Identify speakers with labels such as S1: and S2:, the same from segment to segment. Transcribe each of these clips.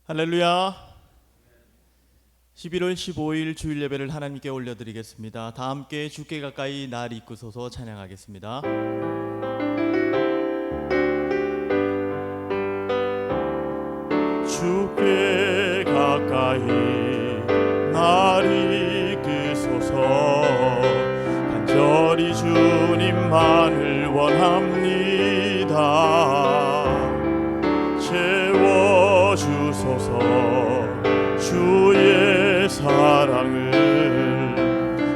S1: 할렐루야. 11월 15일 주일 예배를 하나님께 올려드리겠습니다. 다 함께 주께 가까이 날 이끄소서 찬양하겠습니다. 주께 가까이 날 이끄소서 간절히 주님만을 원합니다. 채워주소서 주의 사랑을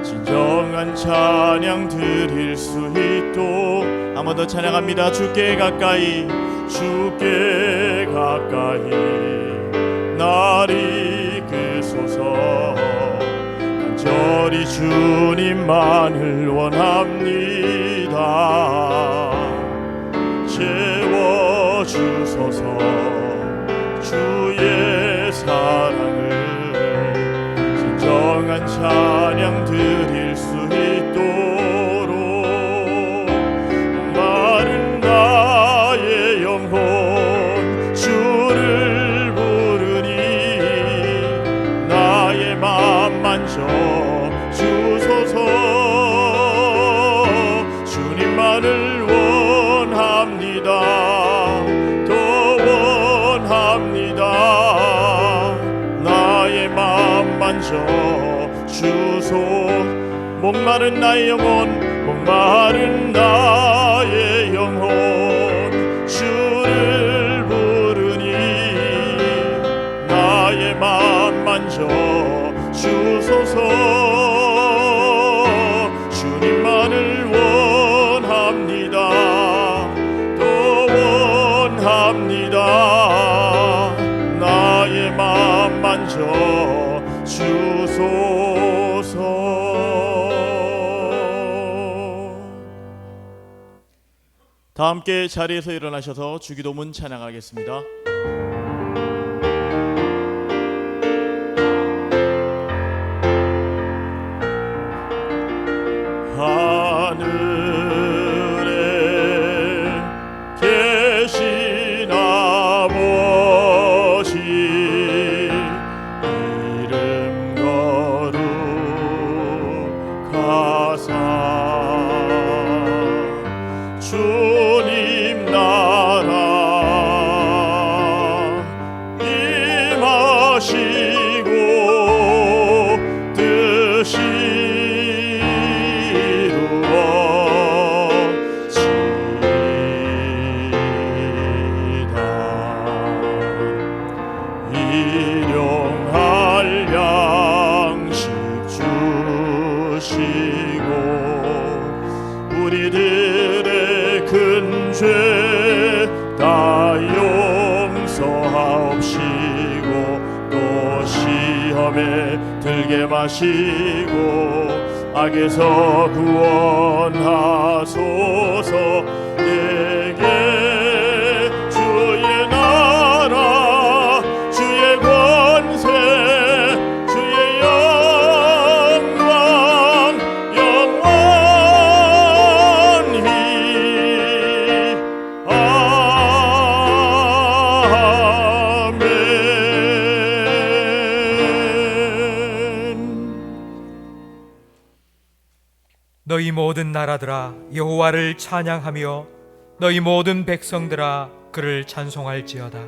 S1: 진정한 찬양 드릴 수 있도록 한 번 더 찬양합니다. 주께 가까이 날 이끄소서 간절히 주님만을 원합니다. 채워주소서 주의 사랑을 진정한 찬양 드릴 수 있도록 목마른 나의 영혼 주를 부르니 나의 맘 만져 주소서. 주님만을 원합니다. 더 원합니다. 나의 맘 만져 주소. 목마른 나의 영혼 주를 부르니 나의 맘 만져 주소서. 주님만을 원합니다. 더 원합니다. 나의 맘 만져 주소서. 다 함께 자리에서 일어나셔서 주기도문 찬양하겠습니다. 하늘에 계신 아버지 이름 거룩하사 주님 나라 임하시고 뜻이 일용할 양식 주시고 우리들의 큰 죄 다 용서하옵시고 또 시험에 들게 마시고 악에서 구원하소서. 내게 주의 나라 주의 권세 주의 영광 영원히 아멘.
S2: 너희 모든 나라들아 여호와를 찬양하며 너희 모든 백성들아 그를 찬송할지어다.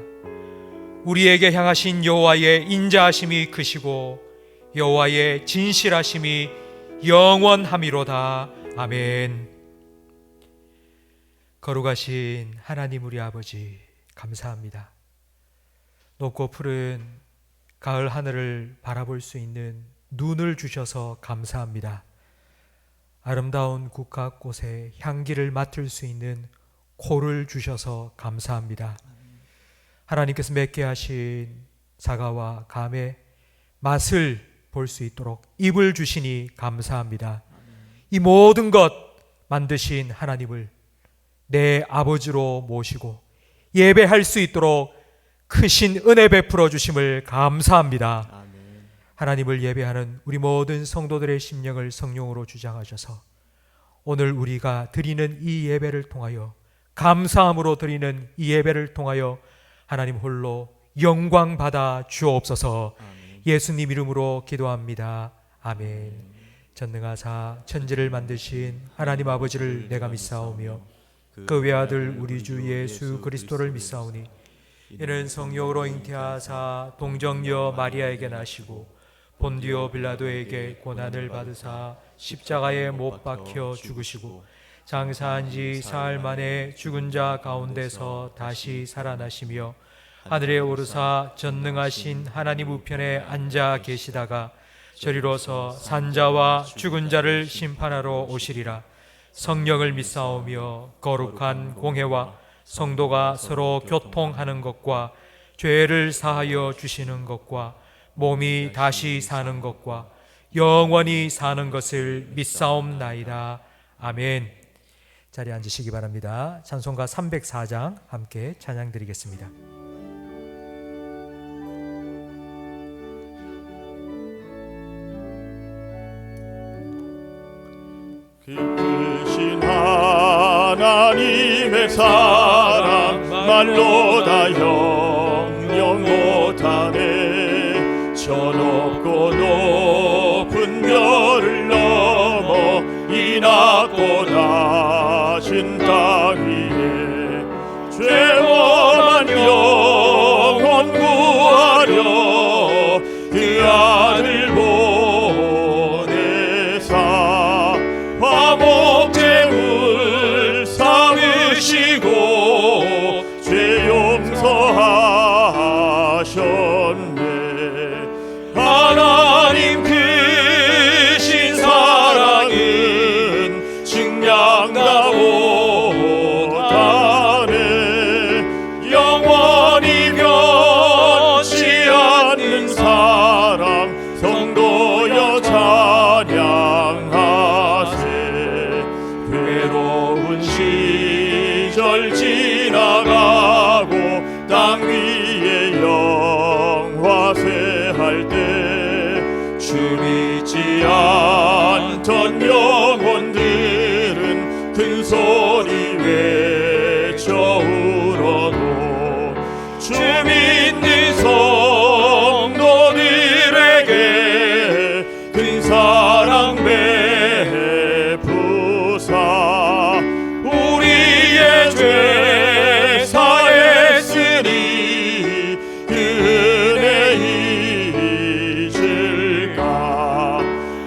S2: 우리에게 향하신 여호와의 인자하심이 크시고 여호와의 진실하심이 영원함이로다. 아멘. 거룩하신 하나님 우리 아버지 감사합니다. 높고 푸른 가을 하늘을 바라볼 수 있는 눈을 주셔서 감사합니다. 아름다운 국화꽃의 향기를 맡을 수 있는 코를 주셔서 감사합니다. 하나님께서 맺게 하신 사과와 감의 맛을 볼 수 있도록 입을 주시니 감사합니다. 이 모든 것 만드신 하나님을 내 아버지로 모시고 예배할 수 있도록 크신 은혜 베풀어 주심을 감사합니다. 하나님을 예배하는 우리 모든 성도들의 심령을 성령으로 주장하셔서 오늘 우리가 드리는 이 예배를 통하여 감사함으로 드리는 이 예배를 통하여 하나님 홀로 영광 받아 주옵소서. 예수님 이름으로 기도합니다. 아멘. 전능하사 천지를 만드신 하나님 아버지를 내가 믿사오며 그 외아들 우리 주 예수 그리스도를 믿사오니 이는 성령으로 잉태하사 동정녀 마리아에게 나시고 본디오 빌라도에게 고난을 받으사 십자가에 못 박혀 죽으시고 장사한 지 사흘 만에 죽은 자 가운데서 다시 살아나시며 하늘에 오르사 전능하신 하나님 우편에 앉아 계시다가 저리로서 산자와 죽은 자를 심판하러 오시리라. 성령을 믿사오며 거룩한 공회와 성도가 서로 교통하는 것과 죄를 사하여 주시는 것과 몸이 다시 사는 것과 영원히 사는 것을 믿사옵나이다. 아멘. 자리에 앉으시기 바랍니다. 찬송가 304장 함께 찬양 드리겠습니다.
S1: 깊으신 하나님의 사랑 말로 다 영영 못하네. 저 높고 높은 별을 넘어 이 낮고 낮은 땅 위에 죄원한 영혼 구하려 그 아들 보내사 화목제물 삼으시고 죄 용서하셨네. 하나님 크신 사랑은 증량다 못하네. 영원히 변치 않는 사랑 성도여 찬양하세. 괴로운 시절 지나가고 땅 위에 영화세 할 때 주 믿지 않던 영혼들은 큰 소리 외쳐 울어도 주 믿는 성도들에게 큰 사랑 베푸사 우리의 죄 사했으니 그 은혜 잊을까.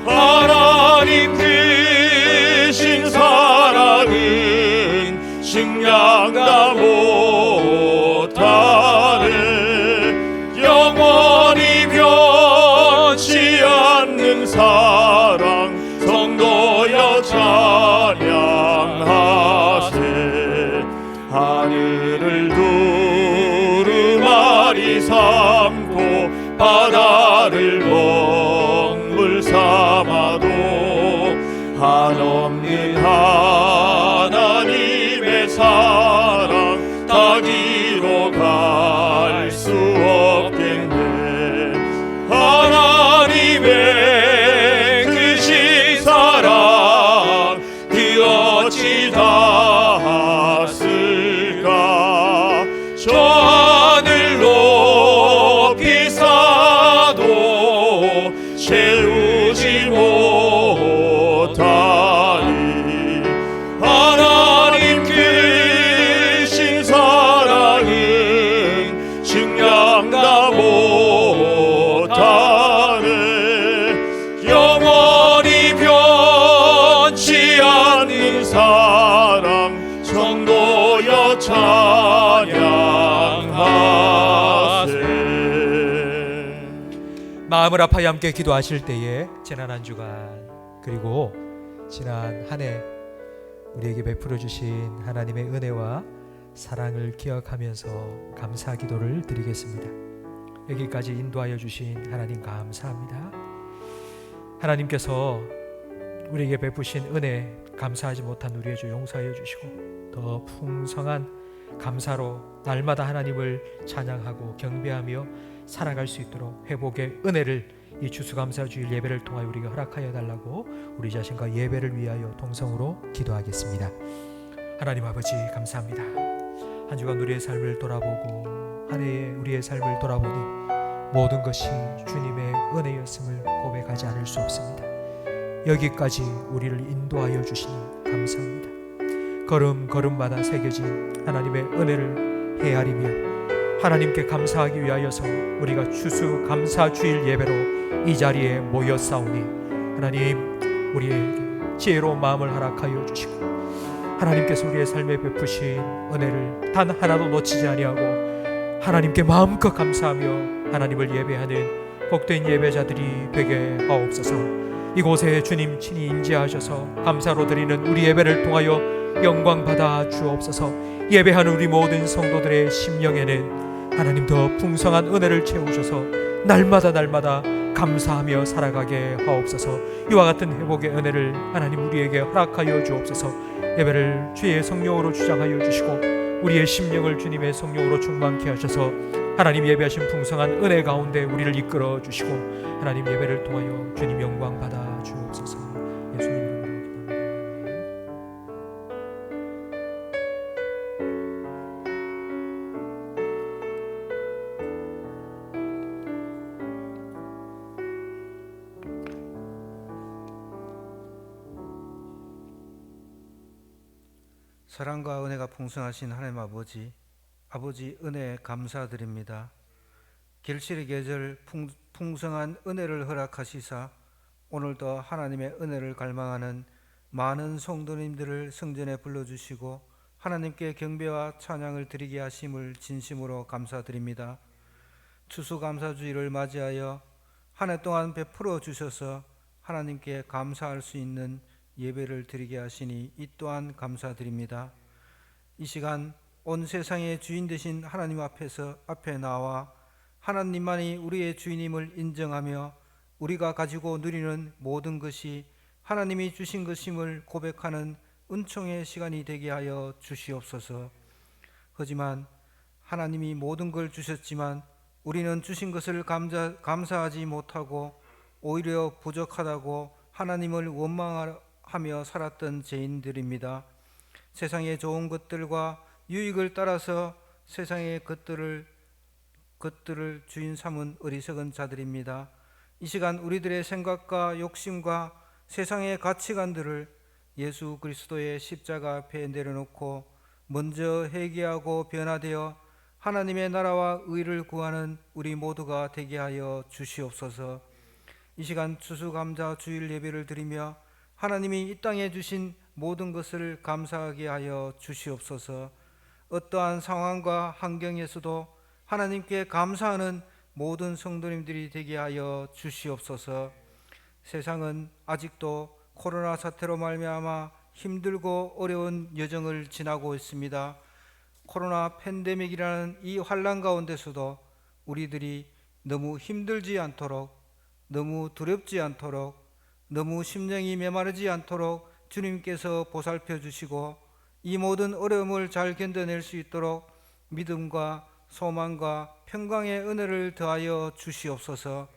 S1: 하나님 크신 사랑은 증량다 못하네. 영원히 변치 않는 사랑 성도여 찬양하세. 하늘을 두루마리 삼고 바다를 먹물 삼아도 한없는 하나님의 사랑 닿기로 갈 수 없겠네. 하나님의 크신 사랑 그 어찌 닿았을까. 저 하늘 높이 사도 채우지 못하니. 하나님 크신 사랑은 증량다 못하네. 영원히 변치 않는 사랑 성도여 찬양하세.
S2: 마음을 아파야 함께 기도하실 때에 지난 한 주간 그리고 지난 한 해 우리에게 베풀어 주신 하나님의 은혜와 사랑을 기억하면서 감사 기도를 드리겠습니다. 여기까지 인도하여 주신 하나님 감사합니다. 하나님께서 우리에게 베푸신 은혜 감사하지 못한 우리의 죄 용서하여 주시고 더 풍성한 감사로 날마다 하나님을 찬양하고 경배하며 살아갈 수 있도록 회복의 은혜를 이 추수감사주일 예배를 통하여 우리가 허락하여 달라고 우리 자신과 예배를 위하여 동성으로 기도하겠습니다. 하나님 아버지 감사합니다. 한 주간 우리의 삶을 돌아보고 한 해의 우리의 삶을 돌아보니 모든 것이 주님의 은혜였음을 고백하지 않을 수 없습니다. 여기까지 우리를 인도하여 주시니 감사합니다. 걸음걸음마다 새겨진 하나님의 은혜를 헤아리며 하나님께 감사하기 위하여서 우리가 추수감사주일 예배로 이 자리에 모였사오니 하나님, 우리에게 지혜로운 마음을 허락하여 주시고 하나님께서 우리의 삶에 베푸신 은혜를 단 하나도 놓치지 아니하고 하나님께 마음껏 감사하며 하나님을 예배하는 복된 예배자들이 되게 하옵소서. 이곳에 주님 친히 임재하셔서 감사로 드리는 우리 예배를 통하여 영광 받아 주옵소서. 예배하는 우리 모든 성도들의 심령에는 하나님 더 풍성한 은혜를 채우셔서 날마다 감사하며 살아가게 하옵소서. 이와 같은 회복의 은혜를 하나님 우리에게 허락하여 주옵소서. 예배를 주의 성령으로 주장하여 주시고 우리의 심령을 주님의 성령으로 충만케 하셔서 하나님 예배하신 풍성한 은혜 가운데 우리를 이끌어 주시고 하나님 예배를 통하여 주님 영광 받아 주옵소서. 예수님 이름으로 기도합니다.
S3: 사랑과 은혜가 풍성하신 하나님 아버지 은혜에 감사드립니다. 결실의 계절 풍성한 은혜를 허락하시사 오늘도 하나님의 은혜를 갈망하는 많은 성도님들을 성전에 불러주시고 하나님께 경배와 찬양을 드리게 하심을 진심으로 감사드립니다. 추수감사주일을 맞이하여 한 해 동안 베풀어 주셔서 하나님께 감사할 수 있는 예배를 드리게 하시니 이 또한 감사드립니다. 이 시간 온 세상의 주인 되신 하나님 앞에 나와 하나님만이 우리의 주인임을 인정하며 우리가 가지고 누리는 모든 것이 하나님이 주신 것임을 고백하는 은총의 시간이 되게 하여 주시옵소서. 하지만 하나님이 모든 걸 주셨지만 우리는 주신 것을 감사하지 못하고 오히려 부족하다고 하나님을 원망하며 살았던 죄인들입니다. 세상의 좋은 것들과 유익을 따라서 세상의 것들을 주인 삼은 어리석은 자들입니다. 이 시간 우리들의 생각과 욕심과 세상의 가치관들을 예수 그리스도의 십자가 앞에 내려놓고 먼저 회개하고 변화되어 하나님의 나라와 의를 구하는 우리 모두가 되게 하여 주시옵소서. 이 시간 추수감사 주일 예배를 드리며 하나님이 이 땅에 주신 모든 것을 감사하게 하여 주시옵소서. 어떠한 상황과 환경에서도 하나님께 감사하는 모든 성도님들이 되게 하여 주시옵소서. 세상은 아직도 코로나 사태로 말미암아 힘들고 어려운 여정을 지나고 있습니다. 코로나 팬데믹이라는 이 환난 가운데서도 우리들이 너무 힘들지 않도록, 너무 두렵지 않도록, 너무 심령이 메마르지 않도록 주님께서 보살펴 주시고 이 모든 어려움을 잘 견뎌낼 수 있도록 믿음과 소망과 평강의 은혜를 더하여 주시옵소서.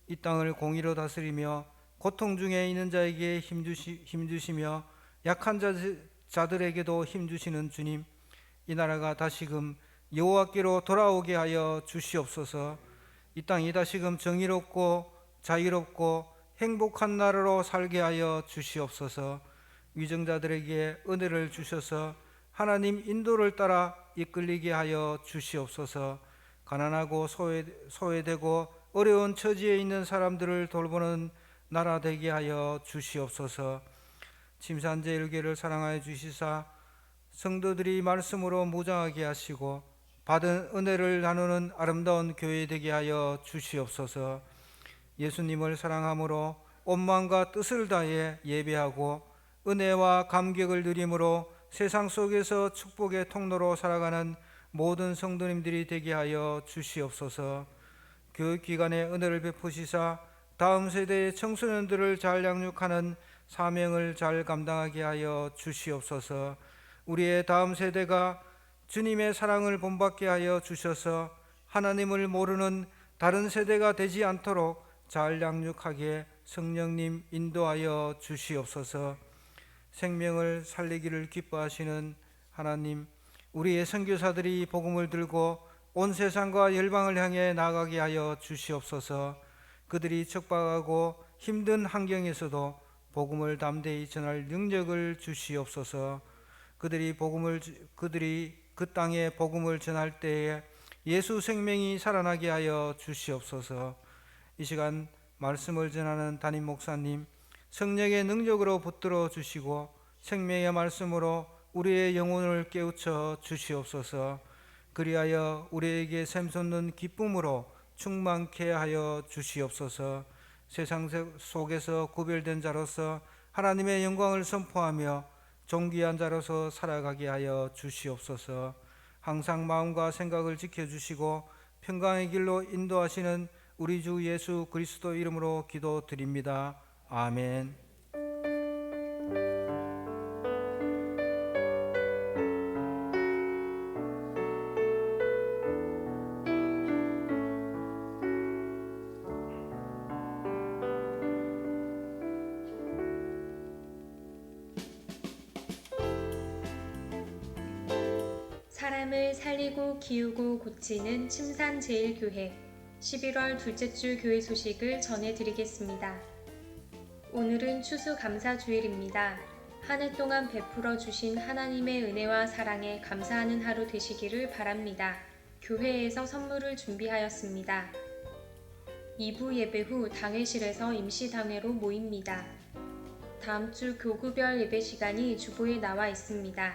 S3: 이 땅을 공의로 다스리며 고통 중에 있는 자에게 힘주시며 약한 자들에게도 힘주시는 주님, 이 나라가 다시금 여호와께로 돌아오게 하여 주시옵소서. 이 땅이 다시금 정의롭고 자유롭고 행복한 나라로 살게 하여 주시옵소서. 위정자들에게 은혜를 주셔서 하나님 인도를 따라 이끌리게 하여 주시옵소서. 가난하고 소외되고 어려운 처지에 있는 사람들을 돌보는 나라 되게 하여 주시옵소서. 침산제일교회를 사랑하여 주시사 성도들이 말씀으로 무장하게 하시고 받은 은혜를 나누는 아름다운 교회 되게 하여 주시옵소서. 예수님을 사랑함으로 온 마음과 뜻을 다해 예배하고 은혜와 감격을 누림으로 세상 속에서 축복의 통로로 살아가는 모든 성도님들이 되게 하여 주시옵소서. 교육기관에 은혜를 베푸시사 다음 세대의 청소년들을 잘 양육하는 사명을 잘 감당하게 하여 주시옵소서. 우리의 다음 세대가 주님의 사랑을 본받게 하여 주셔서 하나님을 모르는 다른 세대가 되지 않도록 잘 양육하게 성령님 인도하여 주시옵소서. 생명을 살리기를 기뻐하시는 하나님, 우리의 선교사들이 복음을 들고 온 세상과 열방을 향해 나아가게 하여 주시옵소서. 그들이 척박하고 힘든 환경에서도 복음을 담대히 전할 능력을 주시옵소서. 그들이 그 땅에 복음을 전할 때에 예수 생명이 살아나게 하여 주시옵소서. 이 시간 말씀을 전하는 담임 목사님, 성령의 능력으로 붙들어 주시고 생명의 말씀으로 우리의 영혼을 깨우쳐 주시옵소서. 그리하여 우리에게 샘솟는 기쁨으로 충만케 하여 주시옵소서. 세상 속에서 구별된 자로서 하나님의 영광을 선포하며 존귀한 자로서 살아가게 하여 주시옵소서. 항상 마음과 생각을 지켜주시고 평강의 길로 인도하시는 우리 주 예수 그리스도 이름으로 기도드립니다. 아멘.
S4: 사람을 살리고 기우고 고치는 침산제일교회 11월 둘째 주 교회 소식을 전해드리겠습니다. 오늘은 추수감사주일입니다. 한 해 동안 베풀어 주신 하나님의 은혜와 사랑에 감사하는 하루 되시기를 바랍니다. 교회에서 선물을 준비하였습니다. 2부 예배 후 당회실에서 임시당회로 모입니다. 다음 주 교구별 예배 시간이 주보에 나와 있습니다.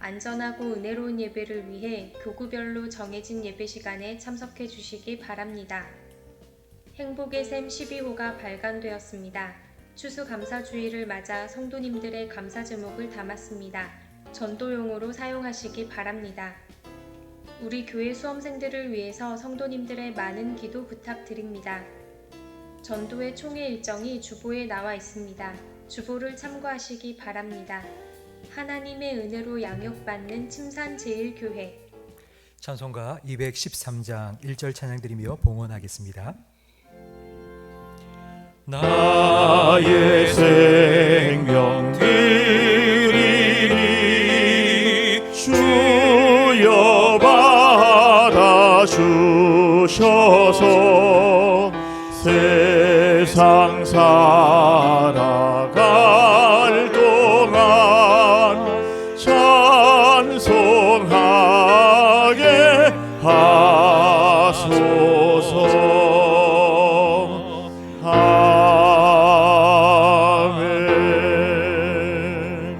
S4: 안전하고 은혜로운 예배를 위해 교구별로 정해진 예배 시간에 참석해 주시기 바랍니다. 행복의 샘 12호가 발간되었습니다. 추수감사주일을 맞아 성도님들의 감사 제목을 담았습니다. 전도용으로 사용하시기 바랍니다. 우리 교회 수험생들을 위해서 성도님들의 많은 기도 부탁드립니다. 전도의 총회 일정이 주보에 나와 있습니다. 주보를 참고하시기 바랍니다. 하나님의 은혜로 양육받는 침산제일교회.
S2: 찬송가 213장 1절 찬양드리며 봉헌하겠습니다.
S1: 나의 생명 드리니 주여 받아주셔서 세상 살아갈 동안 찬송하게 하소서. 아멘.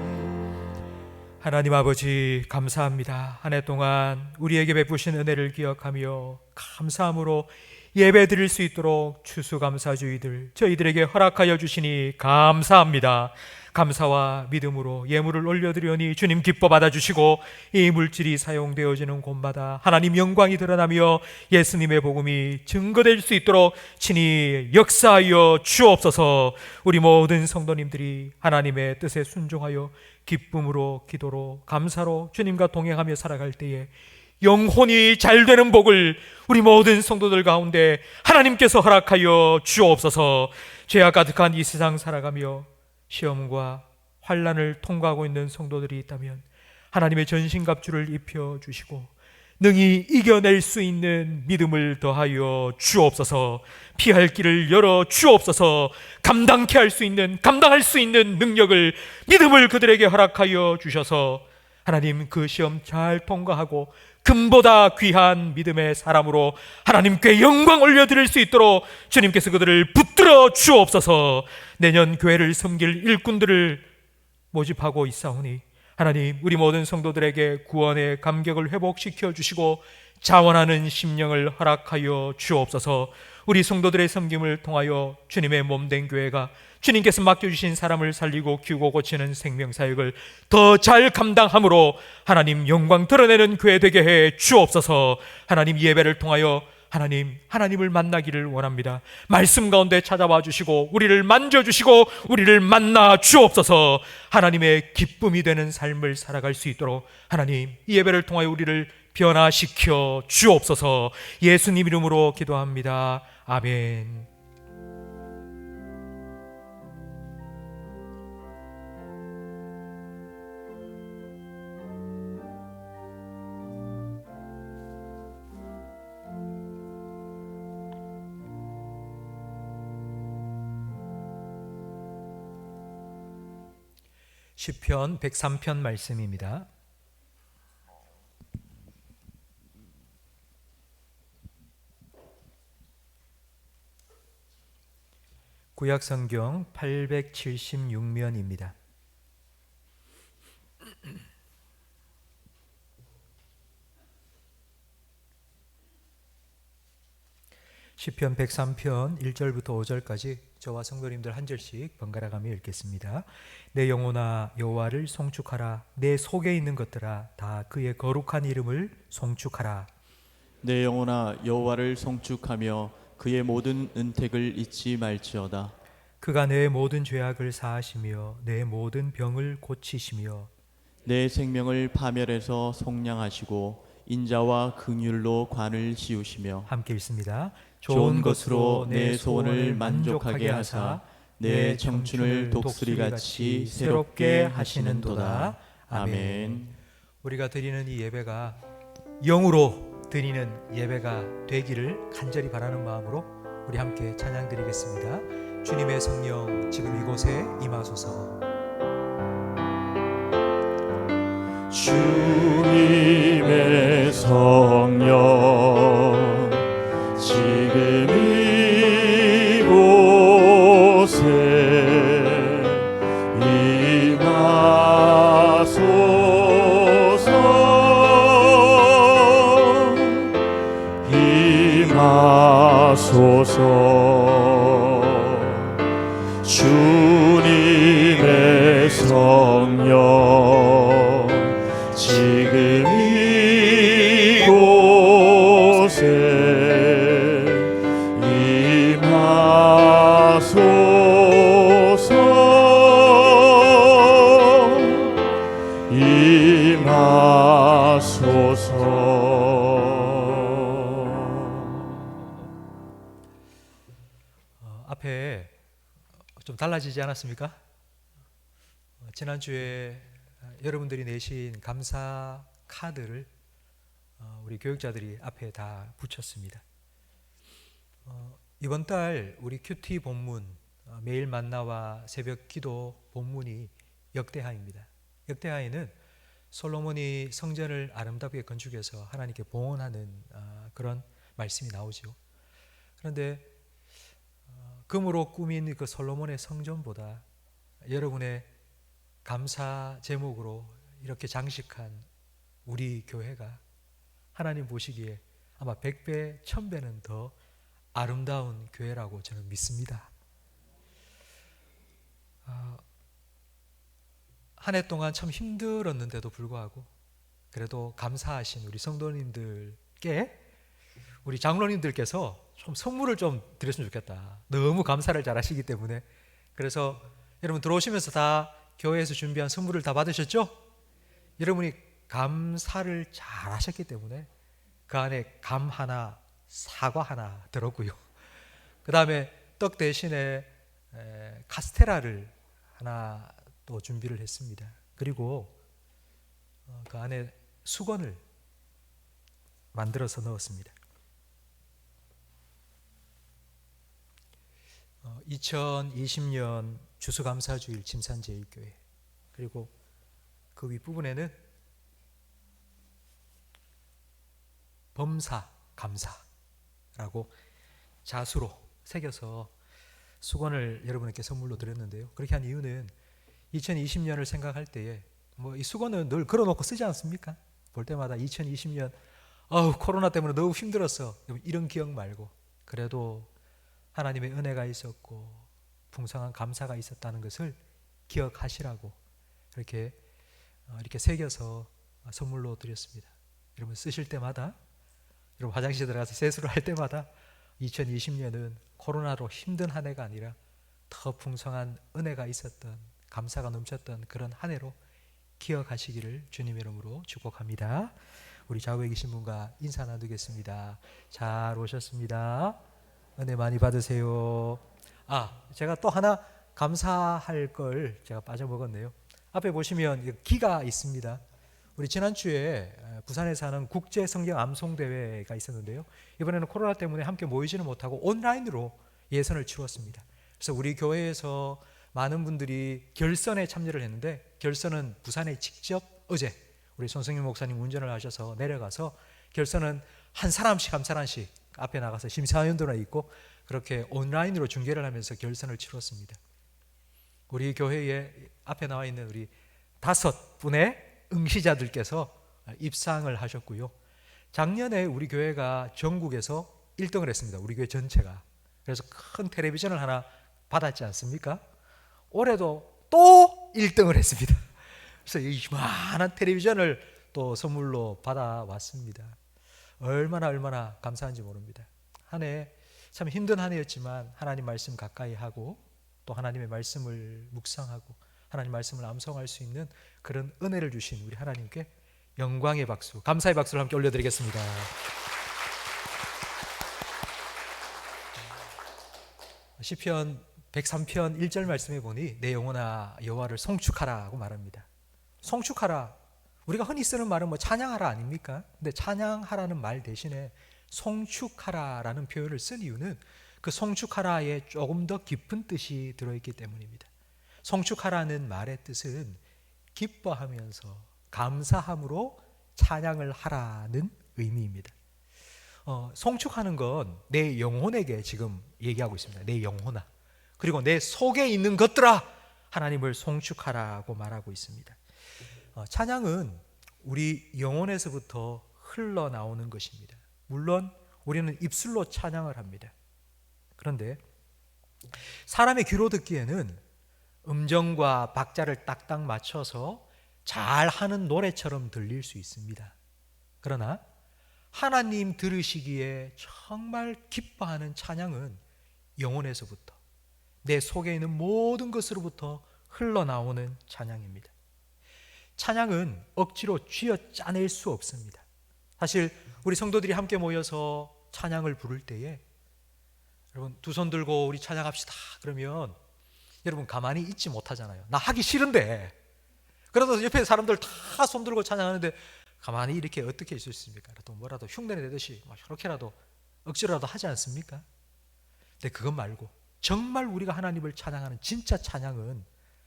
S2: 하나님 아버지 감사합니다. 한 해 동안 우리에게 베푸신 은혜를 기억하며 감사함으로 예배 드릴 수 있도록 추수감사주의들 저희들에게 허락하여 주시니 감사합니다. 감사와 믿음으로 예물을 올려드리오니 주님 기뻐 받아주시고 이 물질이 사용되어지는 곳마다 하나님 영광이 드러나며 예수님의 복음이 증거될 수 있도록 친히 역사하여 주옵소서. 우리 모든 성도님들이 하나님의 뜻에 순종하여 기쁨으로 기도로 감사로 주님과 동행하며 살아갈 때에 영혼이 잘되는 복을 우리 모든 성도들 가운데 하나님께서 허락하여 주옵소서. 죄악 가득한 이 세상 살아가며 시험과 환난을 통과하고 있는 성도들이 있다면 하나님의 전신갑주를 입혀주시고 능히 이겨낼 수 있는 믿음을 더하여 주옵소서. 피할 길을 열어 주옵소서. 감당할 수 있는 능력을, 믿음을 그들에게 허락하여 주셔서 하나님 그 시험 잘 통과하고 금보다 귀한 믿음의 사람으로 하나님께 영광 올려드릴 수 있도록 주님께서 그들을 붙들어 주옵소서. 내년 교회를 섬길 일꾼들을 모집하고 있사오니 하나님 우리 모든 성도들에게 구원의 감격을 회복시켜 주시고 자원하는 심령을 허락하여 주옵소서. 우리 성도들의 섬김을 통하여 주님의 몸된 교회가 주님께서 맡겨주신 사람을 살리고 키우고 고치는 생명사역을 더 잘 감당함으로 하나님 영광 드러내는 교회 되게 해 주옵소서. 하나님 예배를 통하여 하나님을 만나기를 원합니다. 말씀 가운데 찾아와 주시고 우리를 만져주시고 우리를 만나 주옵소서. 하나님의 기쁨이 되는 삶을 살아갈 수 있도록 하나님 이 예배를 통하여 우리를 변화시켜 주옵소서. 예수님 이름으로 기도합니다. 아멘. 시편 103편 말씀입니다. 구약 성경 876면입니다. 시편 103편 1절부터 5절까지 저와 성도님들 한 절씩 번갈아 가며 읽겠습니다. 내 영혼아 여호와를 송축하라. 내 속에 있는 것들아 다 그의 거룩한 이름을 송축하라.
S1: 내 영혼아 여호와를 송축하며 그의 모든 은택을 잊지 말지어다.
S2: 그가 내 모든 죄악을 사하시며 내 모든 병을 고치시며
S1: 내 생명을 파멸해서 속량하시고 인자와 긍휼로 관을 씌우시며
S2: 함께 읽습니다.
S1: 좋은 것으로 내 소원을 만족하게 하사 내 청춘을 독수리같이 새롭게 하시는도다. 아멘.
S2: 우리가 드리는 이 예배가 영으로 드리는 예배가 되기를 간절히 바라는 마음으로 우리 함께 찬양 드리겠습니다. 주님의 성령 지금 이곳에 임하소서.
S1: 주님의 성령 지금 이곳에 임하소서. 주님의 성령 지금 이곳에 임하소서.
S2: 앞에 좀 달라지지 않았습니까? 지난주에 여러분들이 내신 감사 카드를 우리 교육자들이 앞에 다 붙였습니다. 이번 달 우리 큐티 본문 매일 만나와 새벽 기도 본문이 역대하입니다. 역대하에는 솔로몬이 성전을 아름답게 건축해서 하나님께 봉헌하는 그런 말씀이 나오죠. 그런데 금으로 꾸민 그 솔로몬의 성전보다 여러분의 감사 제목으로 이렇게 장식한 우리 교회가 하나님 보시기에 아마 100배, 1000배는 더 아름다운 교회라고 저는 믿습니다. 한 해 동안 참 힘들었는데도 불구하고 그래도 감사하신 우리 성도님들께 우리 장로님들께서 좀 선물을 좀 드렸으면 좋겠다. 너무 감사를 잘 하시기 때문에. 그래서 여러분 들어오시면서 다 교회에서 준비한 선물을 다 받으셨죠? 여러분이 감사를 잘 하셨기 때문에 그 안에 감 하나, 사과 하나 들었고요. 그 다음에 떡 대신에 카스테라를 하나 또 준비를 했습니다. 그리고 그 안에 수건을 만들어서 넣었습니다. 2020년 주수감사주일 침산제일교회, 그리고 그 윗부분에는 범사 감사라고 자수로 새겨서 수건을 여러분에게 선물로 드렸는데요. 그렇게 한 이유는 2020년을 생각할 때에 이 수건은 늘 걸어놓고 쓰지 않습니까? 볼 때마다 2020년 코로나 때문에 너무 힘들었어, 이런 기억 말고 그래도 하나님의 은혜가 있었고 풍성한 감사가 있었다는 것을 기억하시라고 이렇게 새겨서 선물로 드렸습니다. 여러분 쓰실 때마다, 여러분 화장실에 들어가서 세수를 할 때마다 2020년은 코로나로 힘든 한 해가 아니라 더 풍성한 은혜가 있었던, 감사가 넘쳤던 그런 한 해로 기억하시기를 주님의 이름으로 축복합니다. 우리 좌우에 계신 분과 인사 나누겠습니다. 잘 오셨습니다. 은혜 많이 받으세요. 제가 또 하나 감사할 걸 제가 빠져먹었네요. 앞에 보시면 기가 있습니다. 우리 지난주에 부산에서 하는 국제 성경 암송 대회가 있었는데요. 이번에는 코로나 때문에 함께 모이지는 못하고 온라인으로 예선을 치렀습니다. 그래서 우리 교회에서 많은 분들이 결선에 참여를 했는데 결선은 부산에 직접 어제 우리 손성윤 목사님 운전을 하셔서 내려가서 결선은 한 사람씩 앞에 나가서 심사위원들이 있고 그렇게 온라인으로 중계를 하면서 결선을 치렀습니다. 우리 교회에 앞에 나와 있는 우리 5분의 응시자들께서 입상을 하셨고요. 작년에 우리 교회가 전국에서 1등을 했습니다. 우리 교회 전체가. 그래서 큰 텔레비전을 하나 받았지 않습니까? 올해도 또 1등을 했습니다. 그래서 이 많은 텔레비전을 또 선물로 받아왔습니다. 얼마나 감사한지 모릅니다. 한 해 참 힘든 한 해였지만 하나님 말씀 가까이 하고 또 하나님의 말씀을 묵상하고 하나님 말씀을 암송할 수 있는 그런 은혜를 주신 우리 하나님께 영광의 박수, 감사의 박수를 함께 올려드리겠습니다. 시편 103편 1절 말씀에 보니 내 영혼아 여호와를 송축하라고 말합니다. 송축하라, 우리가 흔히 쓰는 말은 뭐 찬양하라 아닙니까? 근데 찬양하라는 말 대신에 송축하라라는 표현을 쓴 이유는 그 송축하라에 조금 더 깊은 뜻이 들어있기 때문입니다. 송축하라는 말의 뜻은 기뻐하면서 감사함으로 찬양을 하라는 의미입니다. 송축하는 건 내 영혼에게 지금 얘기하고 있습니다. 내 영혼아, 그리고 내 속에 있는 것들아 하나님을 송축하라고 말하고 있습니다. 찬양은 우리 영혼에서부터 흘러나오는 것입니다. 물론 우리는 입술로 찬양을 합니다. 그런데 사람의 귀로 듣기에는 음정과 박자를 딱딱 맞춰서 잘하는 노래처럼 들릴 수 있습니다. 그러나 하나님 들으시기에 정말 기뻐하는 찬양은 영혼에서부터 내 속에 있는 모든 것으로부터 흘러나오는 찬양입니다. 찬양은 억지로 쥐어짜낼 수 없습니다. 사실 우리 성도들이 함께 모여서 찬양을 부를 때에 여러분 두 손 들고 우리 찬양합시다 그러면 여러분 가만히 있지 못하잖아요. 나 하기 싫은데. 그래도 옆에 사람들 다 손 들고 찬양하는데 가만히 이렇게 어떻게 있을 수 있습니까? 또 뭐라도 흉내를 내듯이 이렇게라도 억지로라도 하지 않습니까? 근데 그것 말고 정말 우리가 하나님을 찬양하는 진짜 찬양은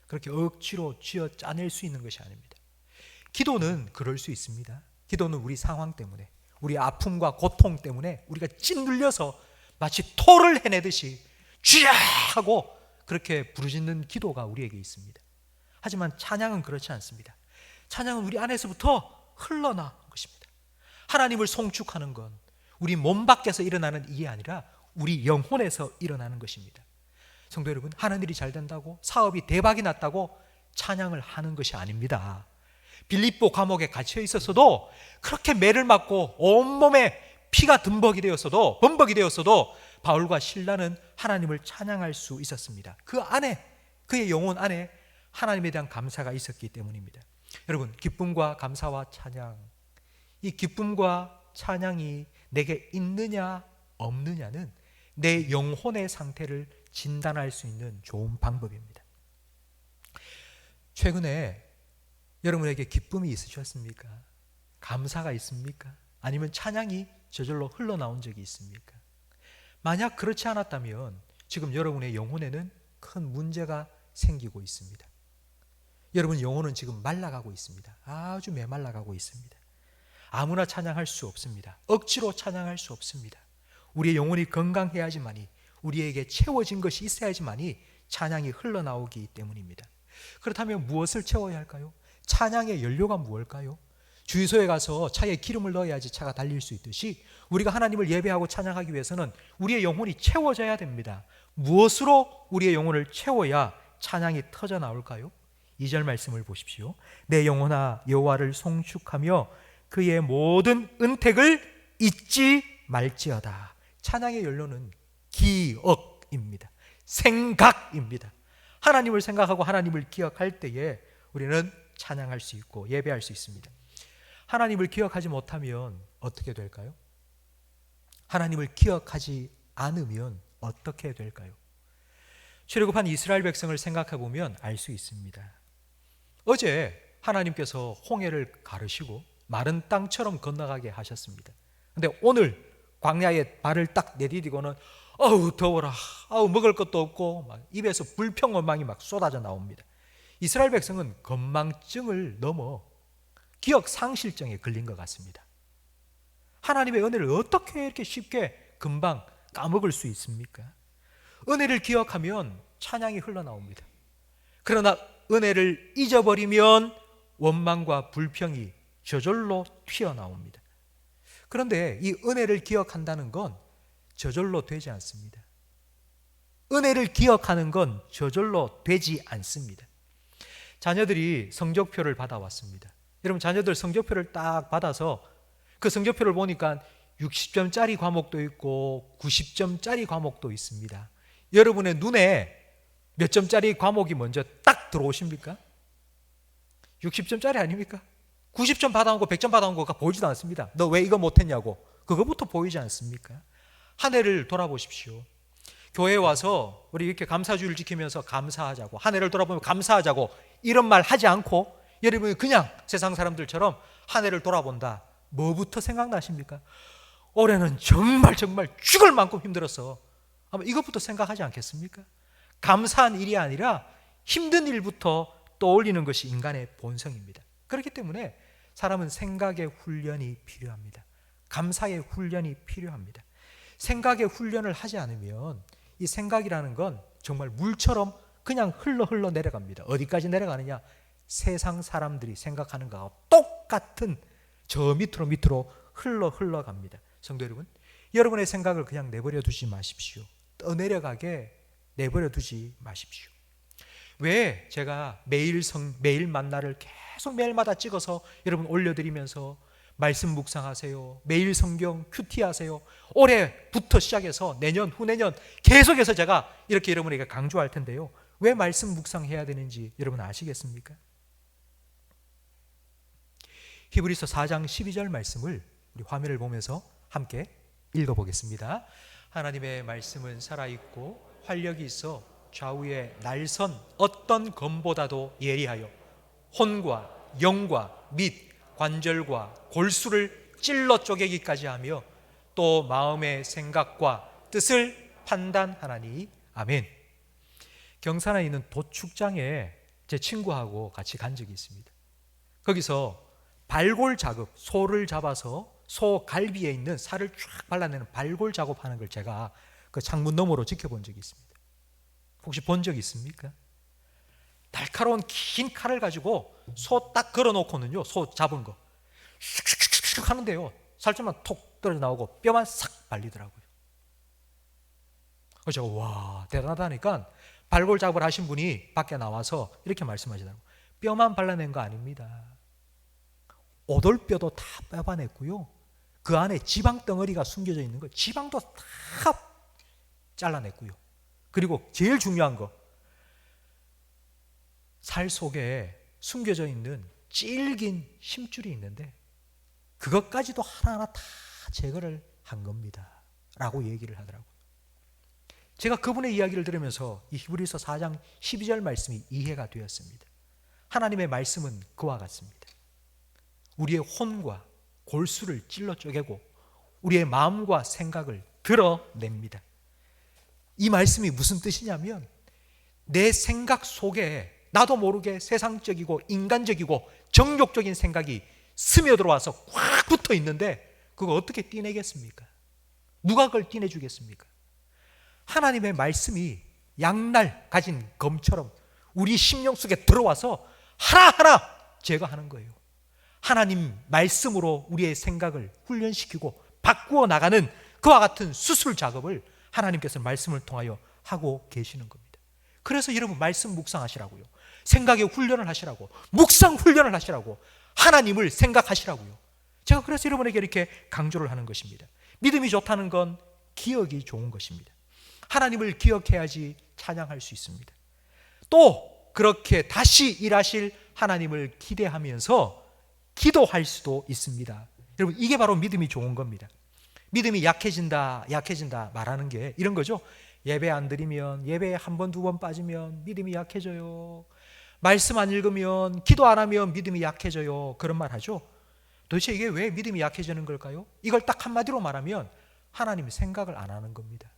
S2: 그렇게 억지로 쥐어짜낼 수 있는 것이 아닙니다. 기도는 그럴 수 있습니다. 기도는 우리 상황 때문에, 우리 아픔과 고통 때문에 우리가 찐눌려서 마치 토를 해내듯이 쥐야 하고 그렇게 부르짖는 기도가 우리에게 있습니다. 하지만 찬양은 그렇지 않습니다. 찬양은 우리 안에서부터 흘러나오는 것입니다. 하나님을 송축하는 건 우리 몸 밖에서 일어나는 일이 아니라 우리 영혼에서 일어나는 것입니다. 성도 여러분, 하는 일이 잘 된다고, 사업이 대박이 났다고 찬양을 하는 것이 아닙니다. 빌립보 감옥에 갇혀 있었어도, 그렇게 매를 맞고 온몸에 피가 범벅이 되었어도 바울과 실라는 하나님을 찬양할 수 있었습니다. 그 안에, 그의 영혼 안에 하나님에 대한 감사가 있었기 때문입니다. 여러분, 기쁨과 감사와 찬양, 이 기쁨과 찬양이 내게 있느냐 없느냐는 내 영혼의 상태를 진단할 수 있는 좋은 방법입니다. 최근에 여러분에게 기쁨이 있으셨습니까? 감사가 있습니까? 아니면 찬양이 저절로 흘러나온 적이 있습니까? 만약 그렇지 않았다면 지금 여러분의 영혼에는 큰 문제가 생기고 있습니다. 여러분 영혼은 지금 말라가고 있습니다. 아주 메말라가고 있습니다. 아무나 찬양할 수 없습니다. 억지로 찬양할 수 없습니다. 우리의 영혼이 건강해야지만이, 우리에게 채워진 것이 있어야지만이 찬양이 흘러나오기 때문입니다. 그렇다면 무엇을 채워야 할까요? 찬양의 연료가 무엇일까요? 주유소에 가서 차에 기름을 넣어야지 차가 달릴 수 있듯이 우리가 하나님을 예배하고 찬양하기 위해서는 우리의 영혼이 채워져야 됩니다. 무엇으로 우리의 영혼을 채워야 찬양이 터져 나올까요? 2절 말씀을 보십시오. 내 영혼아 여호와를 송축하며 그의 모든 은택을 잊지 말지어다. 찬양의 연료는 기억입니다. 생각입니다. 하나님을 생각하고 하나님을 기억할 때에 우리는 찬양할 수 있고 예배할 수 있습니다. 하나님을 기억하지 못하면 어떻게 될까요? 하나님을 기억하지 않으면 어떻게 될까요? 출애굽한 이스라엘 백성을 생각해 보면 알 수 있습니다. 어제 하나님께서 홍해를 가르시고 마른 땅처럼 건너가게 하셨습니다. 근데 오늘 광야에 발을 딱 내디디고는 어우 더워라, 아우 먹을 것도 없고 막 입에서 불평원망이 막 쏟아져 나옵니다. 이스라엘 백성은 건망증을 넘어 기억 상실증에 걸린 것 같습니다. 하나님의 은혜를 어떻게 이렇게 쉽게 금방 까먹을 수 있습니까? 은혜를 기억하면 찬양이 흘러나옵니다. 그러나 은혜를 잊어버리면 원망과 불평이 저절로 튀어나옵니다. 그런데 이 은혜를 기억한다는 건 저절로 되지 않습니다. 은혜를 기억하는 건 저절로 되지 않습니다. 자녀들이 성적표를 받아왔습니다. 여러분, 자녀들 성적표를 딱 받아서 그 성적표를 보니까 60점짜리 과목도 있고 90점짜리 과목도 있습니다. 여러분의 눈에 몇 점짜리 과목이 먼저 딱 들어오십니까? 60점짜리 아닙니까? 90점 받아온 거 100점 받아온 거가 보이지도 않습니다. 너 왜 이거 못했냐고. 그거부터 보이지 않습니까? 한 해를 돌아보십시오. 교회에 와서 우리 이렇게 감사주의를 지키면서 감사하자고, 한 해를 돌아보면 감사하자고 이런 말 하지 않고 여러분이 그냥 세상 사람들처럼 한 해를 돌아본다. 뭐부터 생각나십니까? 올해는 정말 죽을 만큼 힘들었어. 아마 이것부터 생각하지 않겠습니까? 감사한 일이 아니라 힘든 일부터 떠올리는 것이 인간의 본성입니다. 그렇기 때문에 사람은 생각의 훈련이 필요합니다. 감사의 훈련이 필요합니다. 생각의 훈련을 하지 않으면 이 생각이라는 건 정말 물처럼 그냥 흘러 내려갑니다. 어디까지 내려가느냐? 세상 사람들이 생각하는 것과 똑같은 저 밑으로 흘러갑니다. 성도 여러분, 여러분의 생각을 그냥 내버려 두지 마십시오. 떠내려가게 내버려 두지 마십시오. 왜 제가 매일 만나를 계속 매일마다 찍어서 여러분 올려드리면서 말씀 묵상하세요, 매일 성경 큐티하세요, 올해부터 시작해서 내년, 후내년 계속해서 제가 이렇게 여러분에게 강조할 텐데요. 왜 말씀 묵상해야 되는지 여러분 아시겠습니까? 히브리서 4장 12절 말씀을 우리 화면을 보면서 함께 읽어보겠습니다. 하나님의 말씀은 살아있고 활력이 있어 좌우의 날선 어떤 검보다도 예리하여 혼과 영과 및 관절과 골수를 찔러 쪼개기까지 하며 또 마음의 생각과 뜻을 판단하나니. 아멘. 경산에 있는 도축장에 제 친구하고 같이 간 적이 있습니다. 거기서 발골 작업, 소를 잡아서 소 갈비에 있는 살을 쫙 발라내는 발골 작업하는 걸 제가 그 창문 너머로 지켜본 적이 있습니다. 혹시 본 적 있습니까? 날카로운 긴 칼을 가지고 소 딱 걸어놓고는요, 소 잡은 거 슉슉슉슉 하는데요, 살점만 톡 떨어져 나오고 뼈만 싹 발리더라고요. 그래서 제가 와, 대단하다니까 발골 작업을 하신 분이 밖에 나와서 이렇게 말씀하시더라고요. 뼈만 발라낸 거 아닙니다. 오돌뼈도 다 뽑아냈고요, 그 안에 지방 덩어리가 숨겨져 있는 거 지방도 다 잘라냈고요, 그리고 제일 중요한 거, 살 속에 숨겨져 있는 질긴 힘줄이 있는데 그것까지도 하나하나 다 제거를 한 겁니다 라고 얘기를 하더라고요. 제가 그분의 이야기를 들으면서 이 히브리서 4장 12절 말씀이 이해가 되었습니다. 하나님의 말씀은 그와 같습니다. 우리의 혼과 골수를 찔러 쪼개고 우리의 마음과 생각을 드러냅니다. 이 말씀이 무슨 뜻이냐면, 내 생각 속에 나도 모르게 세상적이고 인간적이고 정욕적인 생각이 스며들어와서 꽉 붙어 있는데 그거 어떻게 떼내겠습니까? 누가 그걸 떼내주겠습니까? 하나님의 말씀이 양날 가진 검처럼 우리 심령 속에 들어와서 하나하나 제거하는 거예요. 하나님 말씀으로 우리의 생각을 훈련시키고 바꾸어 나가는 그와 같은 수술 작업을 하나님께서 말씀을 통하여 하고 계시는 겁니다. 그래서 여러분 말씀 묵상하시라고요, 생각의 훈련을 하시라고, 묵상 훈련을 하시라고, 하나님을 생각하시라고요. 제가 그래서 여러분에게 이렇게 강조를 하는 것입니다. 믿음이 좋다는 건 기억이 좋은 것입니다. 하나님을 기억해야지 찬양할 수 있습니다. 또 그렇게 다시 일하실 하나님을 기대하면서 기도할 수도 있습니다. 여러분, 이게 바로 믿음이 좋은 겁니다. 믿음이 약해진다 말하는 게 이런 거죠. 예배 안 드리면, 예배에 한 번, 두 번 빠지면 믿음이 약해져요. 말씀 안 읽으면, 기도 안 하면 믿음이 약해져요. 그런 말 하죠. 도대체 이게 왜 믿음이 약해지는 걸까요? 이걸 딱 한마디로 말하면 하나님 생각을 안 하는 겁니다.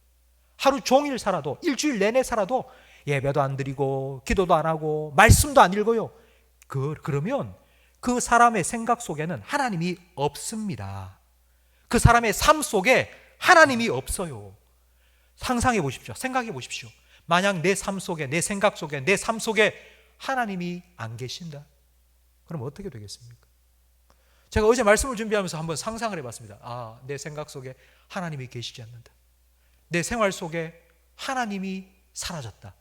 S2: 하루 종일 살아도, 일주일 내내 살아도 예배도 안 드리고 기도도 안 하고 말씀도 안 읽어요. 그러면 그 사람의 생각 속에는 하나님이 없습니다. 그 사람의 삶 속에 하나님이 없어요. 상상해 보십시오. 생각해 보십시오. 만약 내 삶 속에, 내 생각 속에, 내 삶 속에 하나님이 안 계신다, 그럼 어떻게 되겠습니까? 제가 어제 말씀을 준비하면서 한번 상상을 해봤습니다. 내 생각 속에 하나님이 계시지 않는다. 내 생활 속에 하나님이 사라졌다.